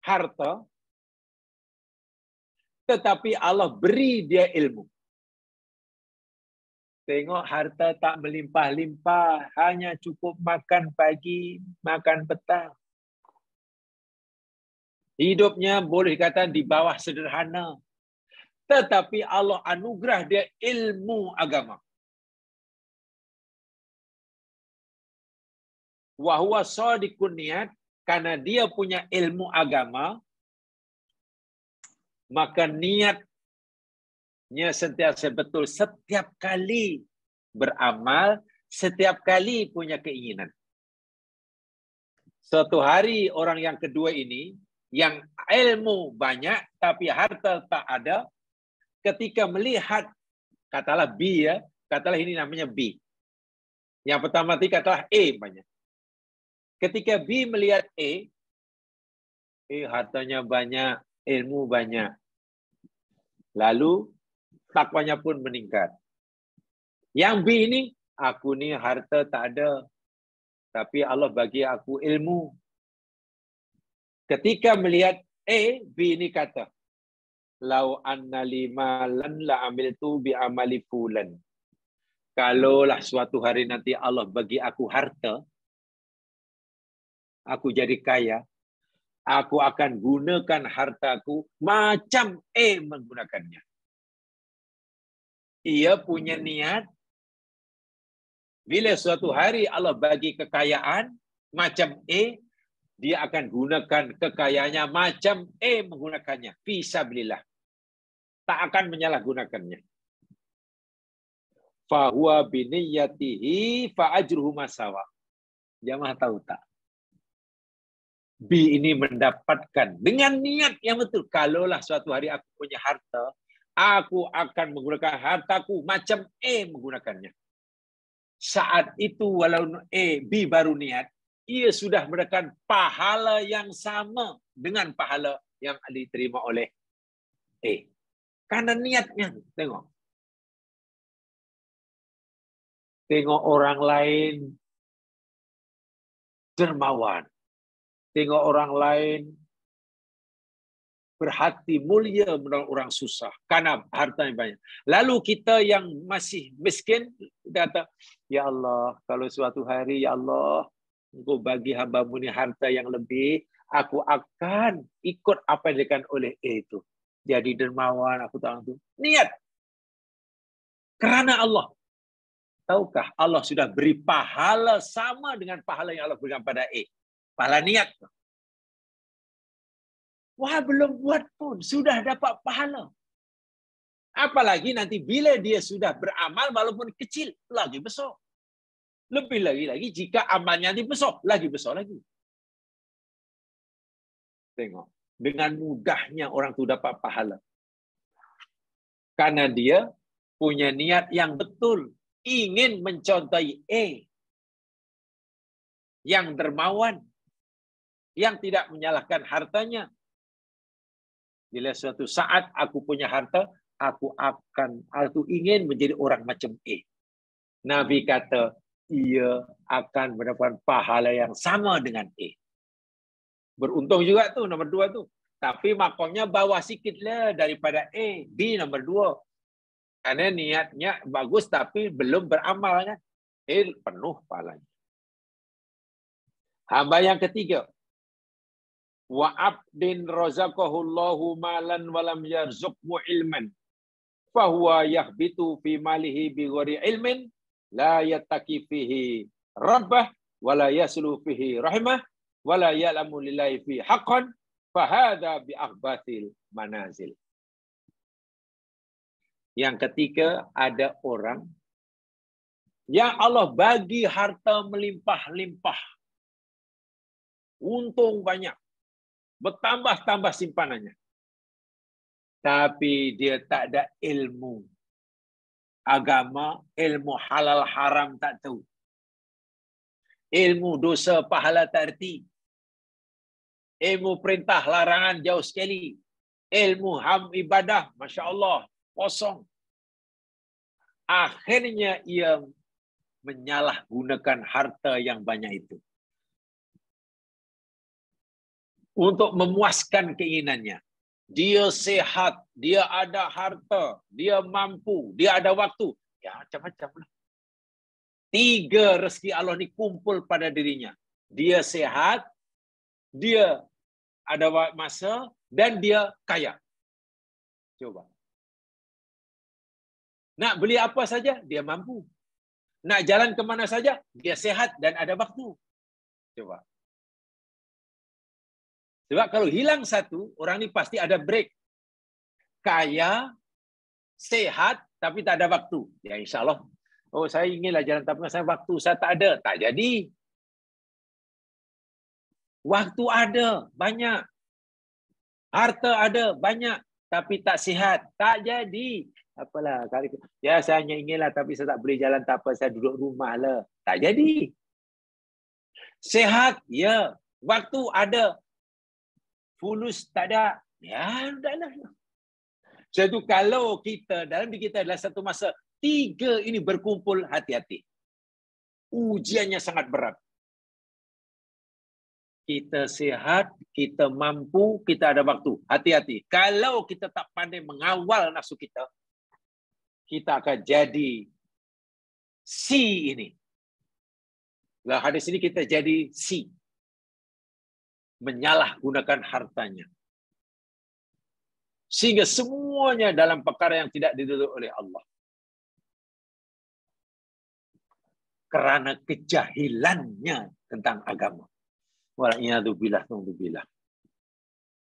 harta, tetapi Allah beri dia ilmu. Tengok harta tak melimpah-limpah, hanya cukup makan pagi, makan petang. Hidupnya boleh kata di bawah sederhana. Tetapi Allah anugerah dia ilmu agama. Wa huwa shadiqun niat, karena dia punya ilmu agama, maka niatnya sentiasa betul setiap kali beramal, setiap kali punya keinginan. Suatu hari orang yang kedua ini, yang ilmu banyak tapi harta tak ada, ketika melihat, katalah B ya, katalah ini namanya B. Yang pertama tadi katalah A banyak. Ketika B melihat A, hartanya banyak, ilmu banyak. Lalu takwanya pun meningkat. Yang B ini, aku ni harta tak ada, tapi Allah bagi aku ilmu. Ketika melihat A, B ini kata, lau anna lima lan la amiltu bi amali fulan. Kalaulah suatu hari nanti Allah bagi aku harta, aku jadi kaya, aku akan gunakan hartaku macam A menggunakannya. Ia punya niat, bila suatu hari Allah bagi kekayaan macam A, dia akan gunakan kekayaannya macam A menggunakannya. Fisabilillah. Tak akan menyalahgunakannya. fahuwa biniyatihi fa ajruhu masawa. Jamaah tahu tak? B ini mendapatkan dengan niat yang betul. Kalaulah suatu hari aku punya harta, aku akan menggunakan hartaku macam A menggunakannya. Saat itu walau B baru niat, ia sudah mendapatkan pahala yang sama dengan pahala yang diterima oleh A. Karena niatnya, tengok. Tengok orang lain dermawan. Tengok orang lain berhati mulia menolong orang susah karena harta yang banyak. Lalu kita yang masih miskin kata, ya Allah, kalau suatu hari ya Allah, Engkau bagi hamba-Mu ini harta yang lebih, aku akan ikut apa yang dikatakan oleh itu. Jadi dermawan, aku tahu itu. Niat. Karena Allah. Tahukah Allah sudah beri pahala sama dengan pahala yang Allah berikan pada pahala niat. Wah, belum buat pun sudah dapat pahala. Apalagi nanti bila dia sudah beramal walaupun kecil, lagi besar. Lebih lagi jika amalnya nanti besar, lagi besar lagi. Tengok, dengan mudahnya orang itu dapat pahala. Karena dia punya niat yang betul, ingin mencontohi yang dermawan, yang tidak menyalahkan hartanya. Bila suatu saat aku punya harta, aku ingin menjadi orang macam Nabi kata, ia akan mendapatkan pahala yang sama dengan Beruntung juga tuh nomor 2 tuh. Tapi makomnya bawah sikit lah daripada B nomor 2. Karena niatnya bagus tapi belum beramal kan. Penuh pahalanya. Hamba yang ketiga. Wa abdin razaqahullahu malan walam yarzuqhu ilman. Fahuwa yahbitu fi malihi bighairi ilmin la yattaqi fihi rabbah wala yaslu fihi rahimah wala ya'lamu lillahi fi haqqan fahadha bi akhbathil manazil. Yang ketiga, ada orang yang Allah bagi harta melimpah-limpah. Untung banyak. Bertambah-tambah simpanannya. Tapi dia tak ada ilmu agama, ilmu halal haram tak tahu. Ilmu dosa pahala tak erti. Ilmu perintah larangan jauh sekali. Ilmu ibadah, Masya Allah, kosong. Akhirnya ia menyalahgunakan harta yang banyak itu. Untuk memuaskan keinginannya. Dia sehat, dia ada harta, dia mampu, dia ada waktu. Ya macam-macam lah. 3 rezeki Allah ni kumpul pada dirinya. Dia sehat, dia ada masa, dan dia kaya. Coba. Nak beli apa saja, dia mampu. Nak jalan ke mana saja, dia sehat dan ada waktu. Coba. Sebab kalau hilang satu, orang ni pasti ada break. Kaya, sehat, tapi tak ada waktu. Ya insya Allah. Oh, saya inginlah jalan tapi saya waktu saya tak ada. Tak jadi. Waktu ada, banyak. Harta ada, banyak. Tapi tak sihat. Tak jadi. Apalah. Ya, saya hanya inginlah tapi saya tak boleh jalan. Tak apa, saya duduk rumah lah. Tak jadi. Sehat, ya. Waktu ada. Fulus tak ada. Ya, udahlah. Jadi kalau kita, dalam diri kita adalah satu masa, 3 ini berkumpul, hati-hati. Ujiannya sangat berat. Kita sehat, kita mampu, kita ada waktu. Hati-hati. Kalau kita tak pandai mengawal nafsu kita, kita akan jadi C ini. Nah, hadis ini kita jadi C. Menyalahgunakan hartanya. Sehingga semuanya dalam perkara yang tidak diridhoi oleh Allah. Karena kejahilannya tentang agama. Wal'iyadzubillah.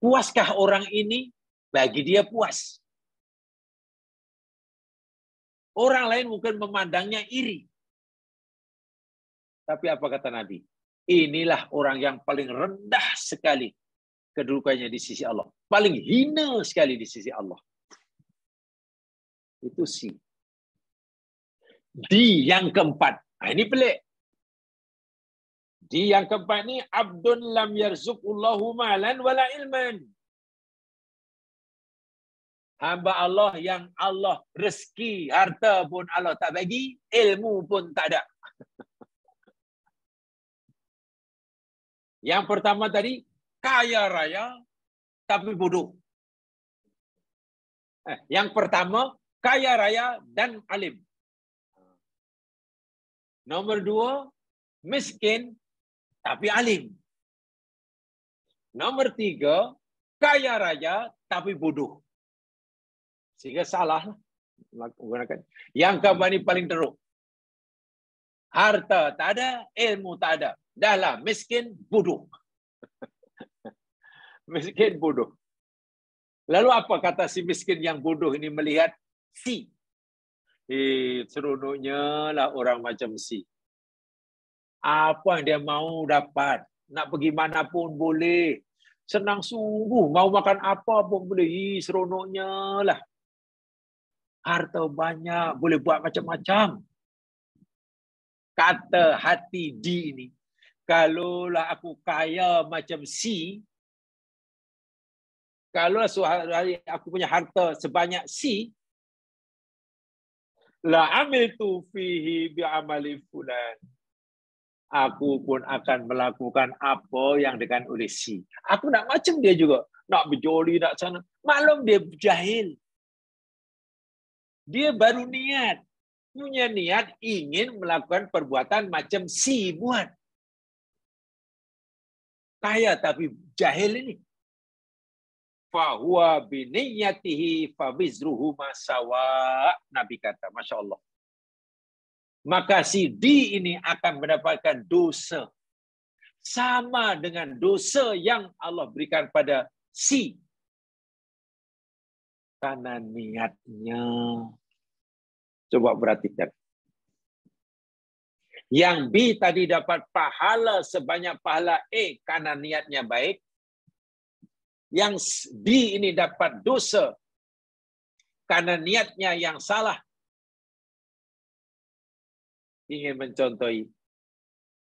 Puaskah orang ini? Bagi dia puas. Orang lain mungkin memandangnya iri. Tapi apa kata Nabi? Inilah orang yang paling rendah sekali kedudukannya di sisi Allah. Paling hina sekali di sisi Allah. Itu si. Di yang keempat. Nah, ini pelik. Di yang keempat ni, abdun lam yarzuqullahu malan wala ilman. Hamba Allah yang Allah rezeki, harta pun Allah tak bagi, ilmu pun tak ada. Yang pertama tadi, kaya raya tapi bodoh. Yang pertama, kaya raya dan alim. Nomor dua, miskin tapi alim. Nomor tiga, kaya raya tapi bodoh. Sehingga salah menggunakan. Yang keempat ini paling teruk. Harta tak ada, ilmu tak ada. Dahlah miskin, bodoh. Miskin, bodoh. Lalu apa kata si miskin yang bodoh ini melihat si? Seronoknya lah orang macam si. Apa yang dia mau dapat. Nak pergi mana pun boleh. Senang sungguh. Mau makan apa pun boleh. Seronoknya lah. Harta banyak. Boleh buat macam-macam. Kata hati D ini. Kalaulah aku kaya macam si. Kalau aku punya harta sebanyak si. La amiltu fihi bi'amali fulan. Aku pun akan melakukan apa yang dengan oleh si. Aku nak macam dia juga. Nak berjoli, nak sana. Maklum dia jahil. Dia baru niat. Punya niat ingin melakukan perbuatan macam si buat. Kaya tapi jahil ini. Fahuwa biniyatihi fabizruhu masawa. Nabi kata, Masya Allah. Maka si D ini akan mendapatkan dosa. Sama dengan dosa yang Allah berikan pada si. Karena niatnya. Coba perhatikan. Yang B tadi dapat pahala sebanyak pahala A karena niatnya baik. Yang D ini dapat dosa karena niatnya yang salah. Ingin mencontohi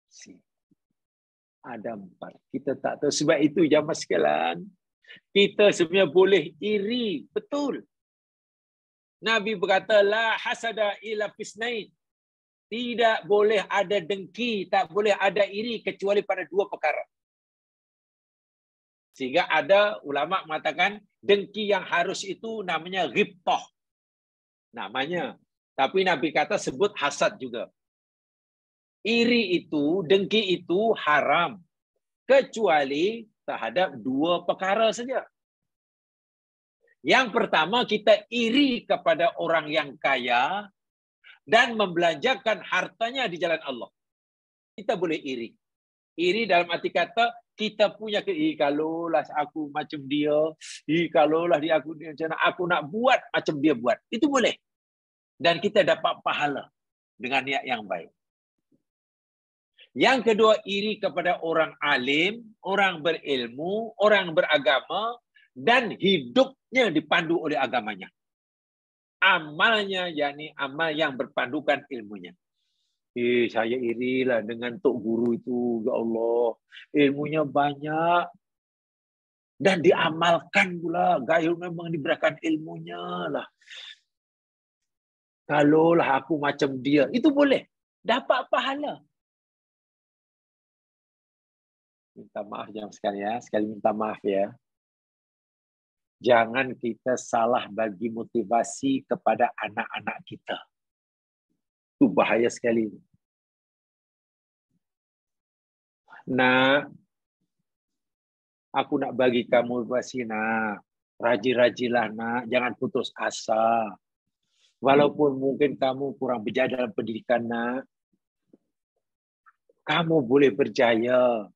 si. Ada 4. Kita tak tahu. Sebab itu jamaah sekalian, kita sebenarnya boleh iri. Betul. Nabi berkata, la hasada illa fisnain. Tidak boleh ada dengki, tak boleh ada iri kecuali pada 2 perkara. Sehingga ada ulama mengatakan dengki yang harus itu namanya ghibtah. Namanya. Tapi Nabi kata sebut hasad juga. Iri itu, dengki itu haram. Kecuali terhadap 2 perkara saja. Yang pertama, kita iri kepada orang yang kaya dan membelanjakan hartanya di jalan Allah. Kita boleh iri. Iri dalam arti kata, kita punya kalaulah aku macam dia, kalaulah dia aku nak buat macam dia buat. Itu boleh. Dan kita dapat pahala dengan niat yang baik. Yang kedua, iri kepada orang alim, orang berilmu, orang beragama, dan hidupnya dipandu oleh agamanya. Amalnya, yakni amal yang berpandukan ilmunya. Saya irilah dengan tok guru itu, ya Allah. Ilmunya banyak. Dan diamalkan pula. Gaya memang diberikan ilmunya lah. Kalaulah aku macam dia, itu boleh. Dapat pahala. Minta maaf jam sekali ya. Sekali minta maaf ya. Jangan kita salah bagi motivasi kepada anak-anak kita. Itu bahaya sekali. Nak, aku nak bagi kamu motivasi nak. Rajin-rajinlah nak. Jangan putus asa. Walaupun mungkin kamu kurang berjaya dalam pendidikan nak. Kamu boleh berjaya.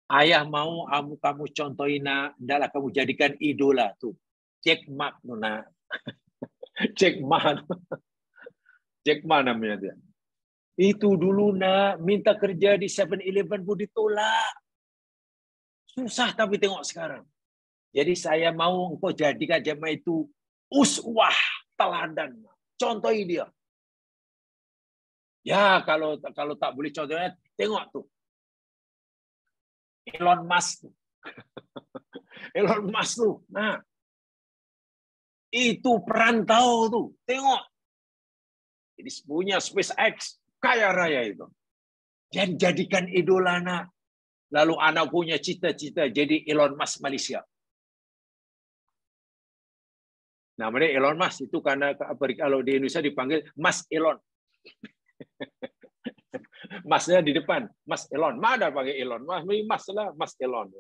Ayah mau kamu contohin nak. Hendaklah kamu jadikan idola tu. Jack Mark tu nak. Jack Ma. Jack Ma namanya dia. Itu dulu nak minta kerja di 7-Eleven pun ditolak. Susah tapi tengok sekarang. Jadi saya mau engkau jadikan Jack Ma itu uswah, teladan. Contohi dia. Ya kalau tak boleh contohnya, tengok tuh. Elon Musk. Elon Musk tuh. Nah, itu perantau tuh. Tengok. Jadi punya SpaceX. Kaya raya itu. Dan jadikan idola anak. Lalu anak punya cita-cita jadi Elon Musk Malaysia. Namanya Elon Musk itu karena kalau di Indonesia dipanggil Mas Elon. Masnya di depan, Mas Elon. Mana pakai Elon? Mas lah, Mas Elon.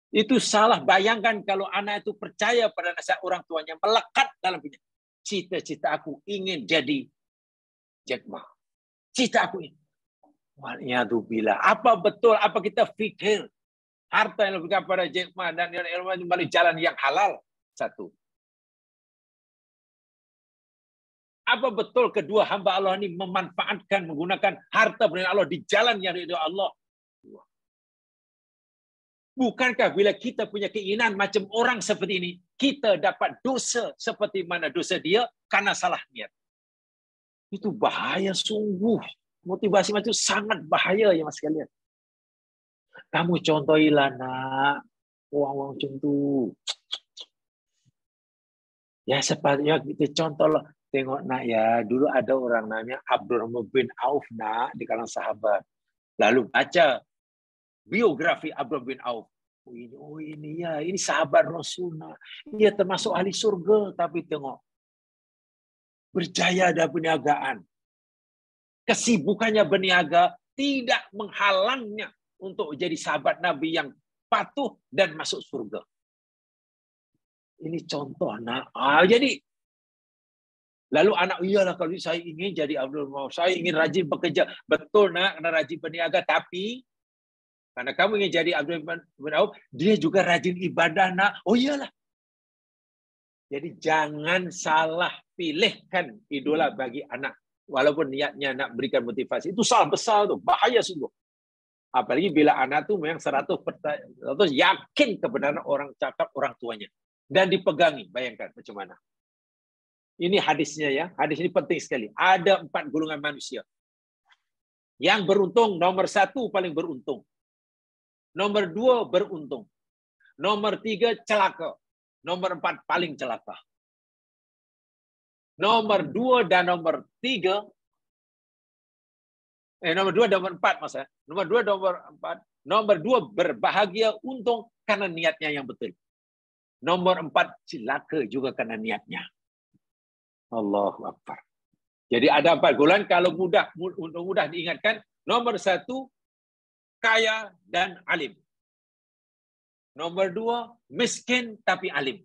Itu salah. Bayangkan kalau anak itu percaya pada nasihat orang tuanya, melekat dalam punya cita-cita aku ingin jadi Jack Ma. Cita aku ini. Waliyadzubillah. Apa betul? Apa kita fikir harta yang lebih kepada Jack Ma dan Elon melalui jalan yang halal? Satu. Apa betul kedua hamba Allah ini memanfaatkan, menggunakan harta bernilai Allah di jalan yang ridho Allah? Bukankah bila kita punya keinginan macam orang seperti ini, kita dapat dosa seperti mana dosa dia karena salah niat? Itu bahaya sungguh. Motivasi macam itu sangat bahaya ya mas sekalian. Kamu contohilah nak, orang-orang macam tu. Ya sepatutnya kita contohlah. Tengok nak ya, dulu ada orang namanya Abdurrahman bin Auf nak di kalangan sahabat. Lalu baca biografi Abdurrahman bin Auf. Oh ini ya, ini sahabat Rasulullah. Dia termasuk ahli surga, tapi tengok berjaya dalam perniagaan. Kesibukannya berniaga tidak menghalangnya untuk jadi sahabat Nabi yang patuh dan masuk surga. Ini contoh nak. Jadi lalu anak, iyalah kalau saya ingin jadi Abdul Mauf, saya ingin rajin bekerja. Betul nak, kena rajin berniaga, tapi karena kamu ingin jadi Abdul Mauf, dia juga rajin ibadah nak. Oh iyalah. Jadi jangan salah pilihkan idola bagi anak. Walaupun niatnya nak berikan motivasi. Itu salah besar tuh, bahaya sungguh. Apalagi bila anak tuh memang 100% yakin kebenaran orang cakap orang tuanya. Dan dipegangi, bayangkan macam mana. Ini hadisnya ya. Hadis ini penting sekali. Ada 4 golongan manusia. Yang beruntung, nomor 1 paling beruntung. Nomor 2 beruntung. Nomor 3 celaka. Nomor 4 paling celaka. Nomor 2 dan nomor 3. Nomor 2 dan nomor 4 masa. Nomor 2 dan nomor 4. Nomor 2 berbahagia untung karena niatnya yang betul. Nomor 4 celaka juga karena niatnya. Allahu Akbar. Jadi ada 4 golongan kalau mudah diingatkan. Nomor 1 kaya dan alim. Nomor 2 miskin tapi alim.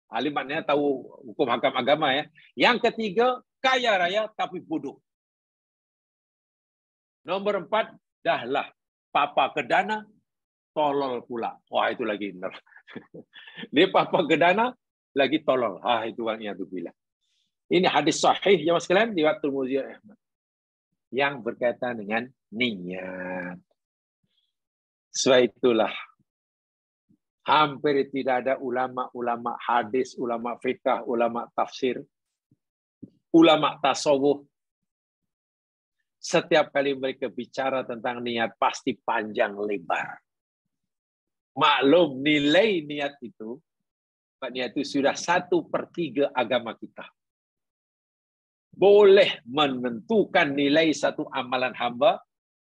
Alim maknanya tahu hukum hakam agama ya. Yang ketiga kaya raya tapi bodoh. Nomor 4 dahlah papa kedana tolol pula. Wah itu lagi benar. Dia papa kedana lagi tolol. Itu waliyadzubillah. Ini hadis sahih ya Mas sekalian riwayat Tirmidzi Ahmad. Yang berkaitan dengan niat. Sebab itulah hampir tidak ada ulama-ulama hadis, ulama fiqh, ulama tafsir, ulama tasawuf. Setiap kali mereka bicara tentang niat pasti panjang lebar. Maklum nilai niat itu sudah 1/3 agama kita. Boleh menentukan nilai satu amalan hamba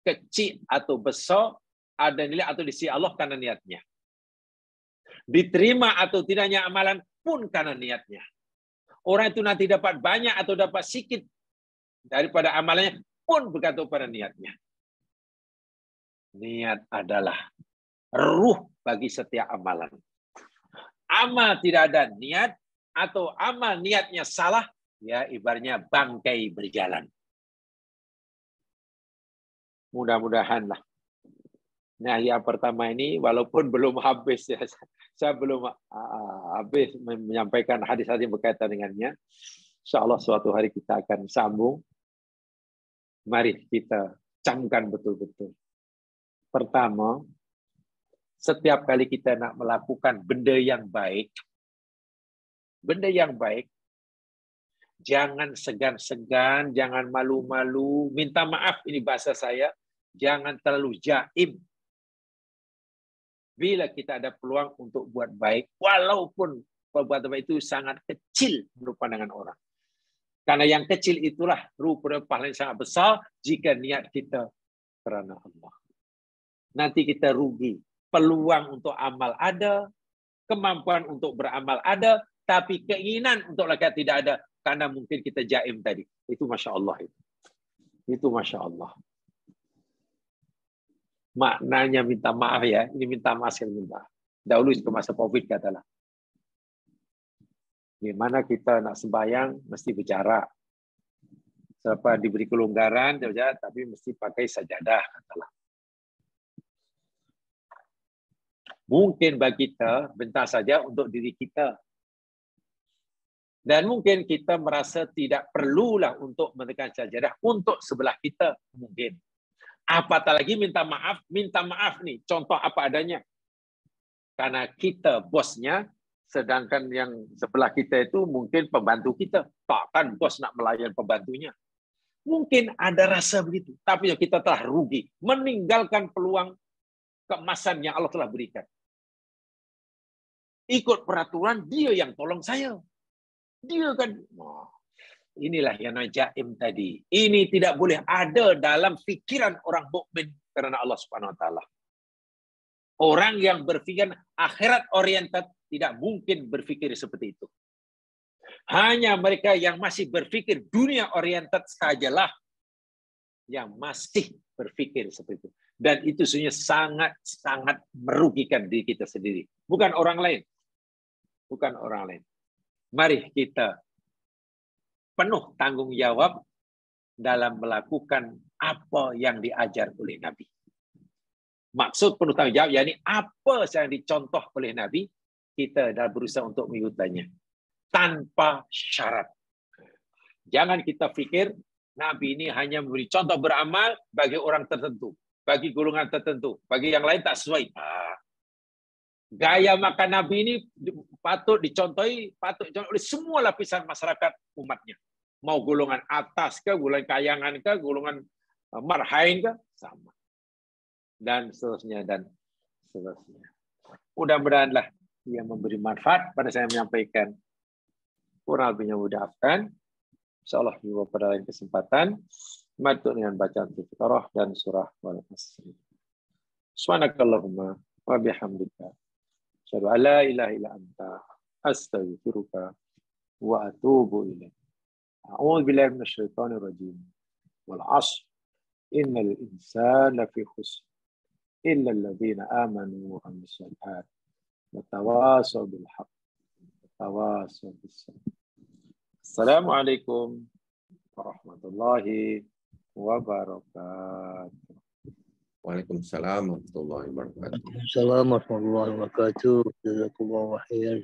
kecil atau besar, ada nilai atau di sisi Allah karena niatnya. Diterima atau tidaknya amalan pun karena niatnya. Orang itu nanti dapat banyak atau dapat sedikit daripada amalannya pun bergantung pada niatnya. Niat adalah ruh bagi setiap amalan. Amal tidak ada niat atau amal niatnya salah, ya ibaratnya bangkai berjalan. Mudah-mudahanlah Nah, yang pertama ini walaupun belum habis ya, saya belum habis menyampaikan hadis-hadis berkaitan dengannya. InsyaAllah suatu hari kita akan sambung. Mari kita camkan betul-betul. Pertama, setiap kali kita nak melakukan benda yang baik, jangan segan-segan, jangan malu-malu, minta maaf, ini bahasa saya, jangan terlalu jaim. Bila kita ada peluang untuk buat baik, walaupun perbuatan baik itu sangat kecil menurut pandangan orang. Karena yang kecil itulah rupa pahala yang sangat besar jika niat kita kerana Allah. Nanti kita rugi. Peluang untuk amal ada, kemampuan untuk beramal ada, tapi keinginan untuk lakukan tidak ada. Karena mungkin kita jaim tadi. Itu Masya Allah. Itu Masya Allah. Maknanya minta maaf ya. Ini minta maaf sekali minta. Dahulu ke masa COVID katalah. Di mana kita nak sembahyang mesti bicara. Siapa diberi kelonggaran, tapi mesti pakai sajadah katalah. Mungkin bagi kita bentar saja untuk diri kita. Dan mungkin kita merasa tidak perlulah untuk menekan sajadah untuk sebelah kita mungkin. Apatah lagi minta maaf nih, contoh apa adanya. Karena kita bosnya, sedangkan yang sebelah kita itu mungkin pembantu kita. Takkan bos nak melayan pembantunya. Mungkin ada rasa begitu, tapi kita telah rugi, meninggalkan peluang keemasan yang Allah telah berikan. Ikut peraturan, dia yang tolong saya. Dia kan, inilah yang jaim tadi. Ini tidak boleh ada dalam pikiran orang mukmin karena Allah Subhanahu Wa Taala. Orang yang berpikir akhirat oriented tidak mungkin berpikir seperti itu. Hanya mereka yang masih berpikir dunia oriented sajalah yang masih berpikir seperti itu. Dan itu sebenarnya sangat-sangat merugikan diri kita sendiri. Bukan orang lain. Bukan orang lain. Mari kita penuh tanggung jawab dalam melakukan apa yang diajar oleh Nabi. Maksud penuh tanggung jawab, yakni apa yang dicontoh oleh Nabi, kita dah berusaha untuk mengikutinya. Tanpa syarat. Jangan kita pikir Nabi ini hanya memberi contoh beramal bagi orang tertentu, bagi golongan tertentu, bagi yang lain tak sesuai. Gaya makan Nabi ini patut dicontohi oleh semua lapisan masyarakat umatnya. Mau golongan atas ke, golongan kayangan ke, golongan marhain ke, sama. Dan seterusnya. Mudah-mudahanlah yang memberi manfaat pada saya menyampaikan. Kurang lebihnya mudah-mudahan. InsyaAllah pada lain kesempatan. Matuk dengan bacaan Al-Fatihah dan surah Wal-Asr. Subhanakallahumma wa bihamdika. Asyhadu an la ilaha illa anta astaghfiruka wa atubu ilaik. A'udzu billahi minasyaitonir rajim. Wal 'ashr. Innal insana lafi khusr. Illa alladziina aamanu wa 'amilus shalihaat. Wa tawaasaw bil haqq. Wa tawaasaw bis sabr. Assalamualaikum warahmatullahi wabarakatuh. Waalaikumsalam warahmatullahi wabarakatuh. Assalamualaikum warahmatullahi wabarakatuh. Jazakumullah khairan.